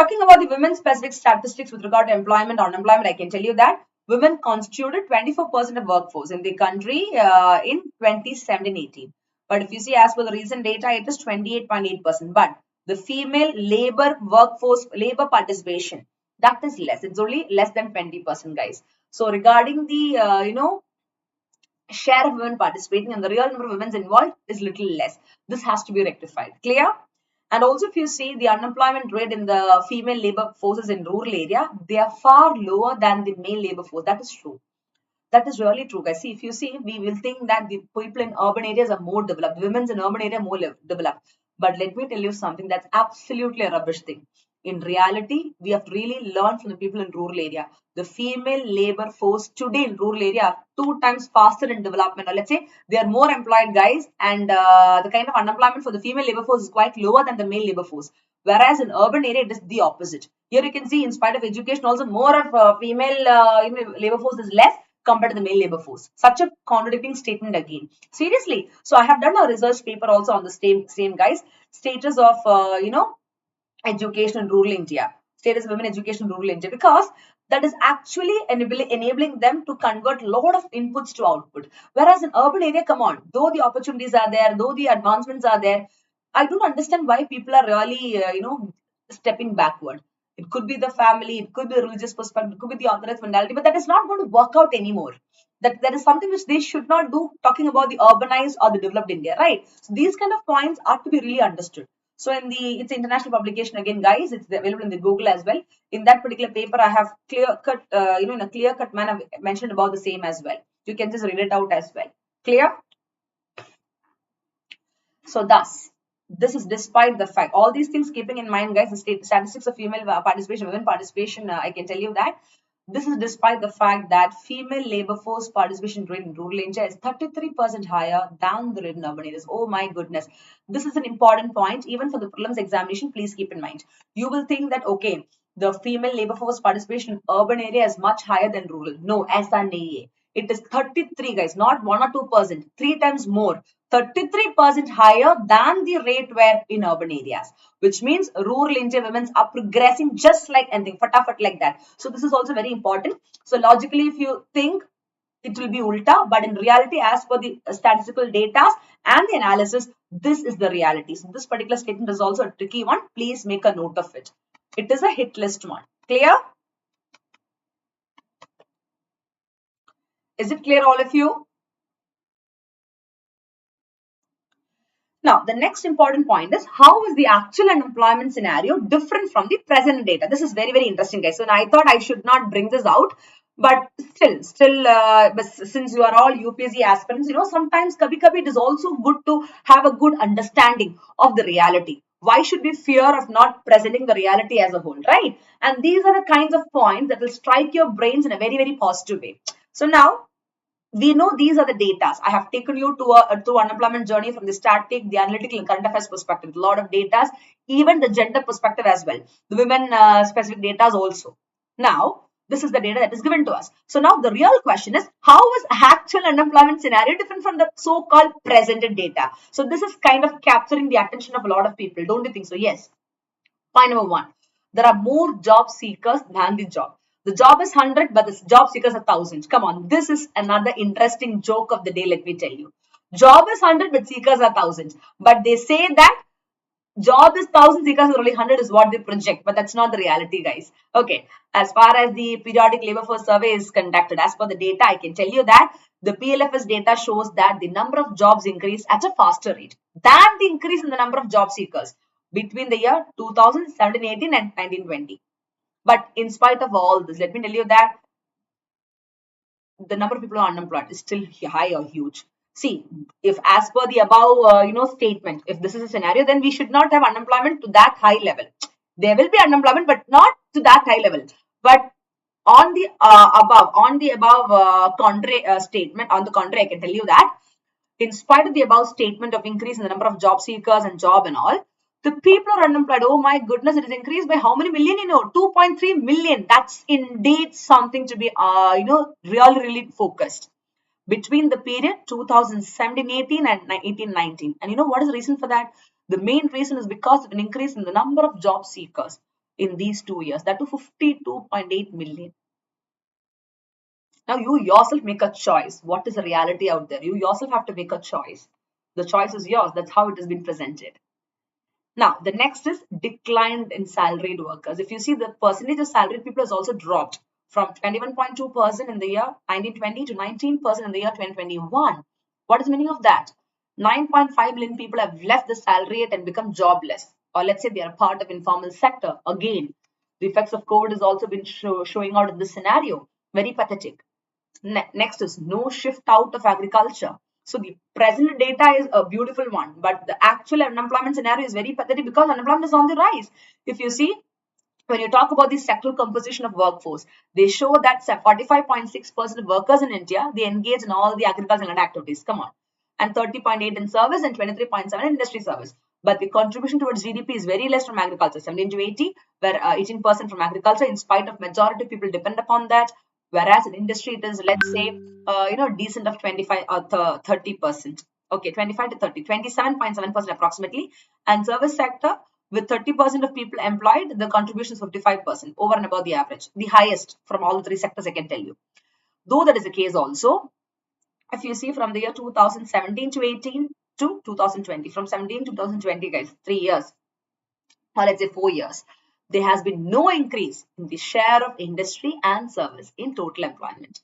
Talking about the women specific statistics with regard to employment or unemployment, I can tell you that women constituted 24% of workforce in the country in 2017-18. But if you see as per the recent data, it is 28.8%. But the female labor workforce, labor participation, that is less. It's only less than 20%, guys. So regarding the, share of women participating and the real number of women involved is little less. This has to be rectified. Clear? And also if you see the unemployment rate in the female labor forces in rural area, they are far lower than the male labor force. That is true. That is really true, guys. See, if you see, we will think that the people in urban areas are more developed. Women in urban area are more developed. But let me tell you something that's absolutely a rubbish thing. In reality, we have to really learn from the people in rural area. The female labor force today in rural area are 2 times faster in development. Or let's say they are more employed, guys, and the kind of unemployment for the female labor force is quite lower than the male labor force. Whereas in urban area, it is the opposite. Here you can see, in spite of education, also more of female labor force is less compared to the male labor force. Such a contradicting statement again. Seriously. So I have done a research paper also on the same guys. Status of, education in rural India. Status of women education in rural India. Because that is actually enabling them to convert a lot of inputs to output. Whereas in urban area, come on, though the opportunities are there, though the advancements are there, I don't understand why people are really, stepping backward. It could be the family, it could be the religious perspective, it could be the organized mentality, but that is not going to work out anymore. That is something which they should not do, talking about the urbanized or the developed India, right? So these kind of points are to be really understood. So in it's international publication again, guys. It's available in the Google as well. In that particular paper, I have clear cut, in a clear cut manner mentioned about the same as well. You can just read it out as well. Clear? So thus, this is despite the fact, all these things keeping in mind, guys, the statistics of female participation, women participation, I can tell you that this is despite the fact that female labor force participation rate in rural India is 33% higher than the rate in urban areas. Oh my goodness. This is an important point. Even for the prelims examination, please keep in mind. You will think that, okay, the female labor force participation in urban area is much higher than rural. No, SNAA. It is 33, guys, not 1 or 2%, 3 times more. 33% higher than the rate where in urban areas, which means rural India women are progressing just like anything, fatafat like that. So this is also very important. So logically, if you think, it will be ulta, but in reality, as per the statistical data and the analysis, this is the reality. So this particular statement is also a tricky one. Please make a note of it. It is a hit list one. Clear? Is it clear, all of you? Now, the next important point is, how is the actual unemployment scenario different from the present data? This is very, very interesting, guys. So I thought I should not bring this out, but but since you are all UPSC aspirants, sometimes kabhi it is also good to have a good understanding of the reality. Why should we fear of not presenting the reality as a whole, right? And these are the kinds of points that will strike your brains in a very, very positive way. So now, we know these are the data. I have taken you to unemployment journey from the static, the analytical and current affairs perspective. A lot of data, even the gender perspective as well. The women specific data also. Now, this is the data that is given to us. So now the real question is, how is actual unemployment scenario different from the so-called presented data? So this is kind of capturing the attention of a lot of people. Don't you think so? Yes. Point number 1. There are more job seekers than the job. The job is 100, but the job seekers are 1,000. Come on, this is another interesting joke of the day, let me tell you. Job is 100, but seekers are 1,000. But they say that job is 1,000, seekers are only 100 is what they project, but that's not the reality, guys. Okay, as far as the periodic labor force survey is conducted, as per the data, I can tell you that the PLFS data shows that the number of jobs increased at a faster rate than the increase in the number of job seekers between the year 2017-18 and 1920. But in spite of all this, let me tell you that the number of people who are unemployed is still high or huge. See, if as per the above, statement, if this is a scenario, then we should not have unemployment to that high level. There will be unemployment, but not to that high level. But on the above statement, on the contrary, I can tell you that in spite of the above statement of increase in the number of job seekers and job and all, the people are unemployed. Oh my goodness, it is increased by how many million? 2.3 million. That's indeed something to be, really focused. Between the period 2017-18 and 18-19. And you know what is the reason for that? The main reason is because of an increase in the number of job seekers. in these 2 years. That to 52.8 million. Now you yourself make a choice. What is the reality out there? You yourself have to make a choice. The choice is yours. That's how it has been presented. Now, the next is decline in salaried workers. If you see, the percentage of salaried people has also dropped from 21.2% in the year 1920 to 19% in the year 2021. What is the meaning of that? 9.5 million people have left the salaried and become jobless. Or let's say they are part of informal sector. Again, the effects of COVID has also been showing out in this scenario. Very pathetic. Next is no shift out of agriculture. So the present data is a beautiful one, but the actual unemployment scenario is very pathetic because unemployment is on the rise. If you see, when you talk about the sectoral composition of workforce, they show that 45.6% of workers in India, they engage in all the agricultural activities. Come on. And 30.8 in service and 23.7 in industry service. But the contribution towards GDP is very less from agriculture, 17 to 80, where 18% from agriculture, in spite of majority of people depend upon that. Whereas in industry, it is, let's say, decent of 25 or 30%. Okay, 25 to 30, 27.7% approximately. And service sector, with 30% of people employed, the contribution is 55%, over and above the average, the highest from all the three sectors, I can tell you. Though that is the case also, if you see from the year 2017 to 18 to 2020, from 17 to 2020, guys, 3 years, or let's say 4 years, there has been no increase in the share of industry and service in total employment.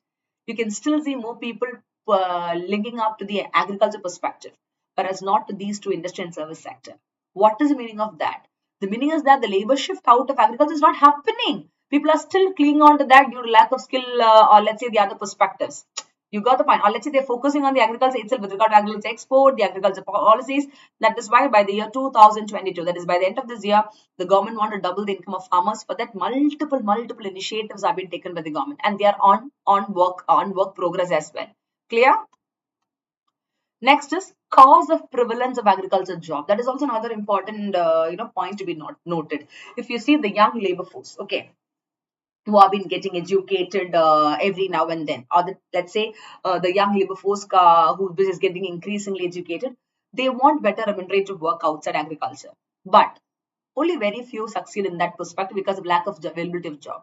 You can still see more people linking up to the agriculture perspective, whereas not to these two, industry and service sector. What is the meaning of that? The meaning is that the labor shift out of agriculture is not happening. People are still clinging on to that due to lack of skill, or let's say the other perspectives. You got the point. Or let's say they're focusing on the agriculture itself with regard to agriculture export, the agriculture policies. That is why by the year 2022, that is by the end of this year, the government want to double the income of farmers. For that, multiple initiatives have been taken by the government, and they are on work progress as well. Clear? Next is cause of prevalence of agriculture job. That is also another important point to be noted. If you see the young labor force, okay, who have been getting educated every now and then, or let's say the young labor force who is getting increasingly educated, they want better remunerative work outside agriculture. But only very few succeed in that perspective because of lack of availability of job.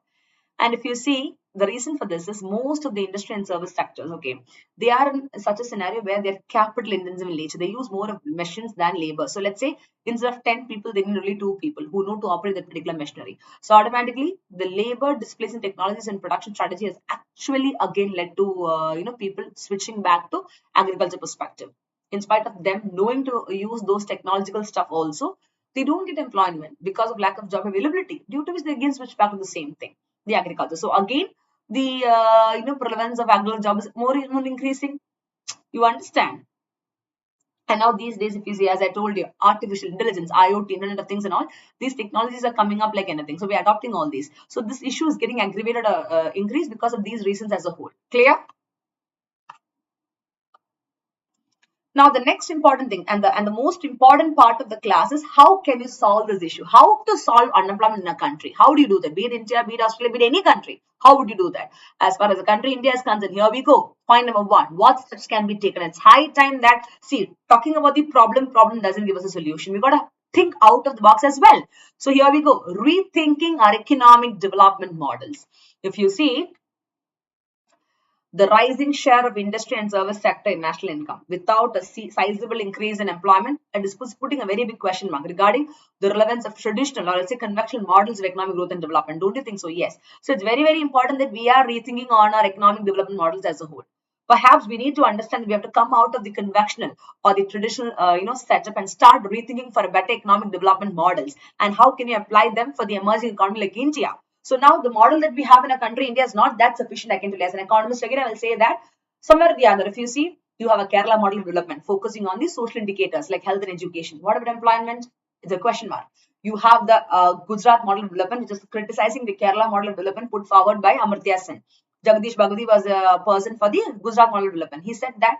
And if you see, the reason for this is most of the industry and service sectors, okay, they are in such a scenario where they're capital intensive in nature. They use more of machines than labor. So let's say instead of 10 people, they need only 2 people who know to operate that particular machinery. So automatically, the labor displacing technologies and production strategy has actually again led to people switching back to agriculture perspective. In spite of them knowing to use those technological stuff also, they don't get employment because of lack of job availability, due to which they again switch back to the same thing, the agriculture. So again, the prevalence of agricultural jobs is more increasing. You understand? And now these days, if you see, as I told you, artificial intelligence, IoT, Internet of Things and all, these technologies are coming up like anything. So we're adopting all these. So this issue is getting aggravated or increased because of these reasons as a whole. Clear? Now, the next important thing and the most important part of the class is how can you solve this issue? How to solve unemployment in a country? How do you do that? Be it India, be it Australia, be it any country. How would you do that? As far as the country India is concerned, here we go. Point number 1. What steps can be taken? It's high time that, see, talking about the problem doesn't give us a solution. We got to think out of the box as well. So here we go. Rethinking our economic development models. If you see, the rising share of industry and service sector in national income without a sizable increase in employment, and is putting a very big question mark regarding the relevance of traditional, or let's say conventional models of economic growth and development. Don't you think so? Yes. So it's very, very important that we are rethinking on our economic development models as a whole. Perhaps we need to understand we have to come out of the conventional or the traditional setup and start rethinking for a better economic development models, and how can you apply them for the emerging economy like India. So now the model that we have in a country, India, is not that sufficient. I can tell you as an economist, again, I will say that somewhere or the other, if you see, you have a Kerala model of development focusing on the social indicators like health and education. What about employment? It's a question mark. You have the Gujarat model of development, which is criticizing the Kerala model of development put forward by Amartya Sen. Jagdish Bhagwati was a person for the Gujarat model of development. He said that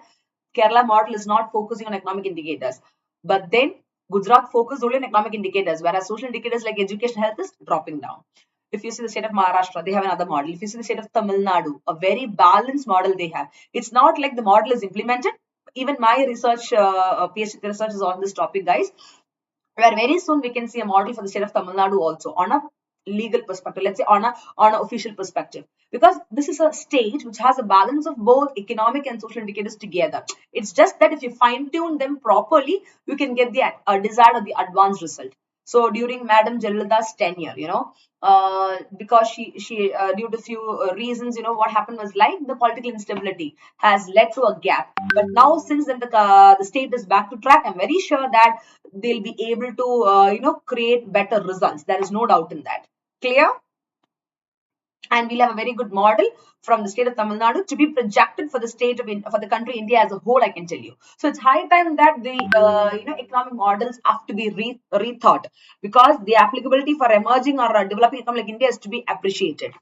Kerala model is not focusing on economic indicators. But then Gujarat focused only on economic indicators, whereas social indicators like education, health is dropping down. If you see the state of Maharashtra, they have another model. If you see the state of Tamil Nadu, a very balanced model they have. It's not like the model is implemented. Even my research, PhD research is on this topic, guys. Where very soon we can see a model for the state of Tamil Nadu also on a legal perspective, let's say on a official perspective, because this is a stage which has a balance of both economic and social indicators together. It's just that if you fine tune them properly, you can get the desired or the advanced result. So during Madam Jayalalitha's tenure, because she due to few reasons, what happened was like the political instability has led to a gap. But now, since then the state is back to track, I'm very sure that they'll be able to create better results. There is no doubt in that. Clear? And we'll have a very good model from the state of Tamil Nadu to be projected for the state of for the country India as a whole, I can tell you. So it's high time that the economic models have to be rethought, because the applicability for emerging or developing economy like India is to be appreciated.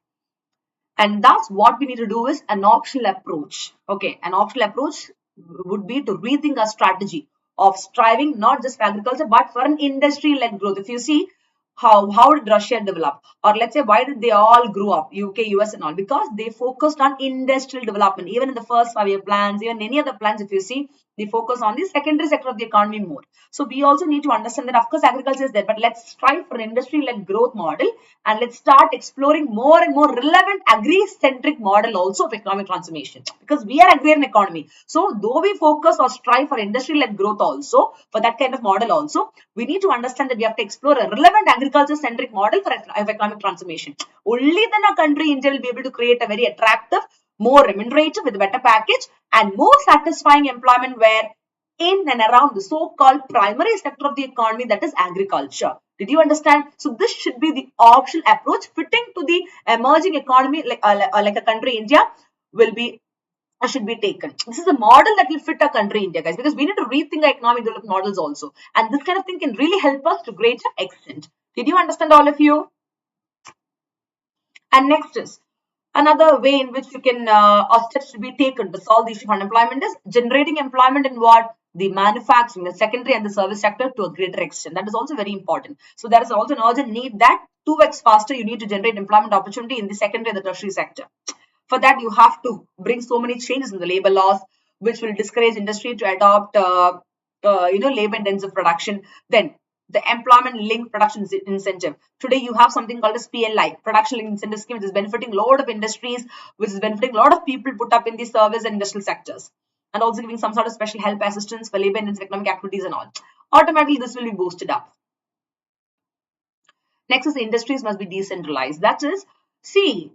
And that's what we need to do is an optional approach. Okay, an optional approach would be to rethink our strategy of striving not just for agriculture but for an industry-led growth. If you see how did Russia develop, or let's say why did they all grow up, UK, US and all, because they focused on industrial development. Even in the first 5-year plans, even any other plans, if you see, they focus on the secondary sector of the economy more. So we also need to understand that of course agriculture is there, but let's strive for an industry-led growth model, and let's start exploring more and more relevant agri-centric model also of economic transformation, because we are agrarian economy. So though we focus or strive for industry-led growth also, for that kind of model also, we need to understand that we have to explore a relevant agriculture-centric model for economic transformation. Only then our country, India, will be able to create a very attractive, more remunerative with a better package and more satisfying employment where in and around the so-called primary sector of the economy, that is agriculture. Did you understand? So this should be the optional approach fitting to the emerging economy like a country India should be taken. This is a model that will fit our country India, guys, because we need to rethink our economic development models also. And this kind of thing can really help us to greater extent. Did you understand, all of you? And next is another way in which you can or steps to be taken to solve the issue of unemployment is generating employment in what? The manufacturing, the secondary and the service sector to a greater extent. That is also very important. So there is also an urgent need that 2x faster you need to generate employment opportunity in the secondary and the tertiary sector. For that, you have to bring so many changes in the labor laws, which will discourage industry to adopt, labor-intensive production. Then the employment-linked production incentive. Today, you have something called as PLI, production-linked incentive scheme, which is benefiting a lot of industries, which is benefiting a lot of people put up in the service and industrial sectors, and also giving some sort of special help assistance for labor-intensive economic activities and all. Automatically, this will be boosted up. Next is the industries must be decentralized. That is, see,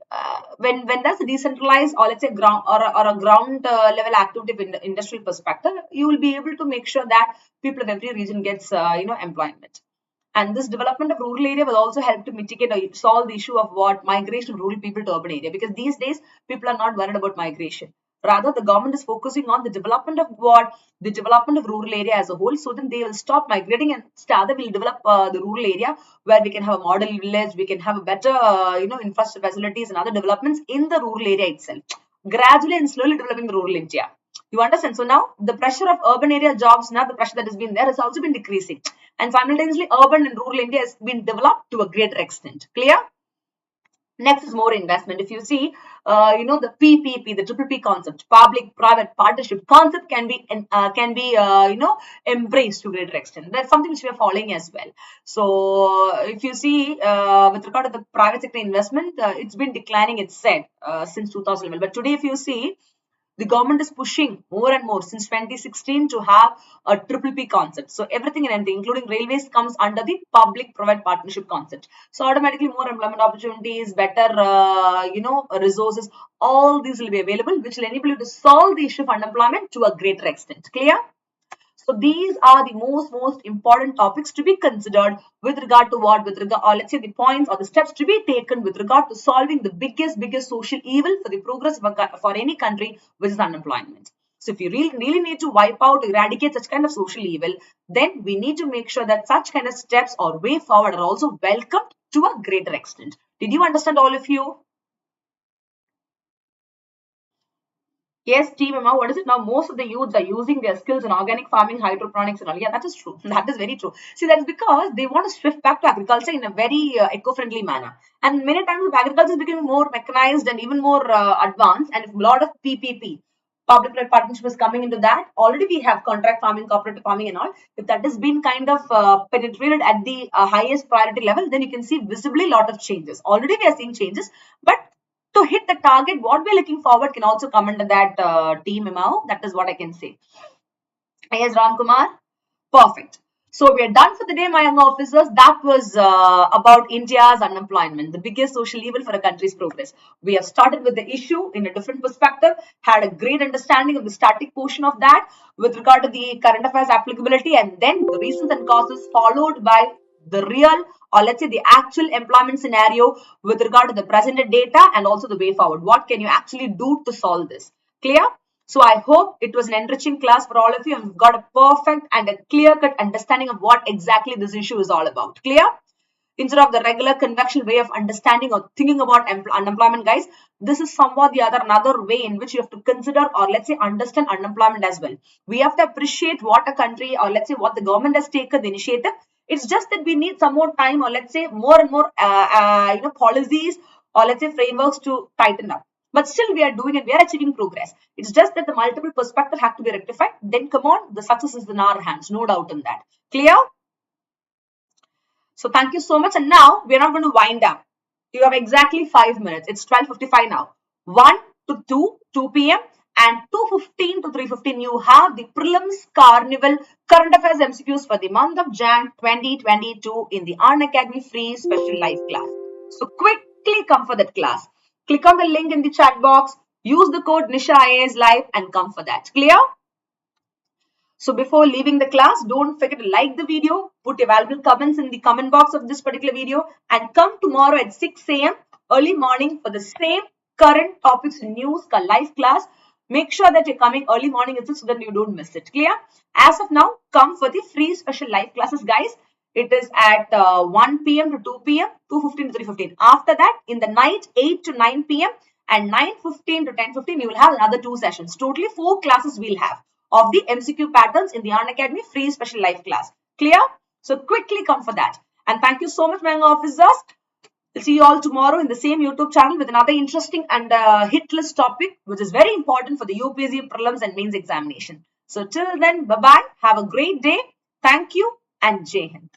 when that's a decentralized or let's say ground or a ground level activity in the industrial perspective, you will be able to make sure that people of every region gets employment. And this development of rural area will also help to mitigate or solve the issue of what migration of rural people to urban area, because these days people are not worried about migration. Rather, the government is focusing on the development of what? The development of rural area as a whole. So then they will stop migrating and rather will develop the rural area where we can have a model village, we can have a better, infrastructure facilities and other developments in the rural area itself. Gradually and slowly developing the rural India. You understand? So now the pressure of urban area jobs, now the pressure that has been there has also been decreasing. And simultaneously, urban and rural India has been developed to a greater extent. Clear? Next is more investment. If you see, the PPP, the triple P concept, public-private partnership concept can be embraced to a greater extent. That's something which we are following as well. So if you see, with regard to the private sector investment, it's been declining, it's said, since 2011. But today, if you see, the government is pushing more and more since 2016 to have a triple P concept. So everything and anything, including railways, comes under the public-private partnership concept. So automatically more employment opportunities, better, resources, all these will be available, which will enable you to solve the issue of unemployment to a greater extent. Clear? So these are the most important topics to be considered with regard to what, with regard, or let's say the points or the steps to be taken with regard to solving the biggest social evil for the progress for any country, which is unemployment. So if you really need to wipe out, eradicate such kind of social evil, then we need to make sure that such kind of steps or way forward are also welcomed to a greater extent. Did you understand, all of you? Yes, team Emma, what is it now? Most of the youths are using their skills in organic farming, hydroponics and all. Yeah, that is true. That is very true. See, that is because they want to shift back to agriculture in a very eco-friendly manner. And many times agriculture is becoming more mechanized and even more advanced, and a lot of PPP, public-private partnership is coming into that. Already we have contract farming, cooperative farming and all. If that has been kind of penetrated at the highest priority level, then you can see visibly a lot of changes. Already we are seeing changes, but to hit the target, what we're looking forward can also come under that team memo. That is what I can say. Yes, Ram Kumar. Perfect. So we are done for the day, my young officers. That was about India's unemployment, the biggest social evil for a country's progress. We have started with the issue in a different perspective, had a great understanding of the static portion of that with regard to the current affairs applicability, and then the reasons and causes, followed by the real, or let's say the actual employment scenario with regard to the presented data and also the way forward. What can you actually do to solve this? Clear? So I hope it was an enriching class for all of you and you've got a perfect and a clear-cut understanding of what exactly this issue is all about. Clear? Instead of the regular conventional way of understanding or thinking about unemployment, guys, this is somewhat the another way in which you have to consider or let's say understand unemployment as well. We have to appreciate what a country or let's say what the government has taken the initiative. It's just that we need some more time or let's say more and more policies or let's say frameworks to tighten up. But still we are doing it, we are achieving progress. It's just that the multiple perspectives have to be rectified. Then come on, the success is in our hands, no doubt in that. Clear? So thank you so much. And now we are not going to wind up. You have exactly 5 minutes. It's 12:55 now. 1 to 2 p.m. and 2:15 to 3:15. You have the prelims carnival current affairs MCQs for the month of Jan 2022 in the Unacademy free special live class. So quickly come for that class. Click on the link in the chat box. Use the code Nisha IAS Live and come for that. Clear? So before leaving the class, don't forget to like the video, put your valuable comments in the comment box of this particular video and come tomorrow at 6 a.m. early morning for the same current topics news live class. Make sure that you're coming early morning so that you don't miss it. Clear? As of now, come for the free special live classes, guys. It is at 1 p.m. to 2 p.m., 2:15 to 3:15. After that, in the night, 8 to 9 p.m. and 9:15 to 10:15, you will have another 2 sessions. Totally 4 classes we'll have of the MCQ patterns in the Unacademy free special live class. Clear? So quickly come for that. And thank you so much, my young officers. We'll see you all tomorrow in the same YouTube channel with another interesting and hit list topic, which is very important for the UPSC Prelims and Mains examination. So till then, bye-bye. Have a great day. Thank you and Jai Hind.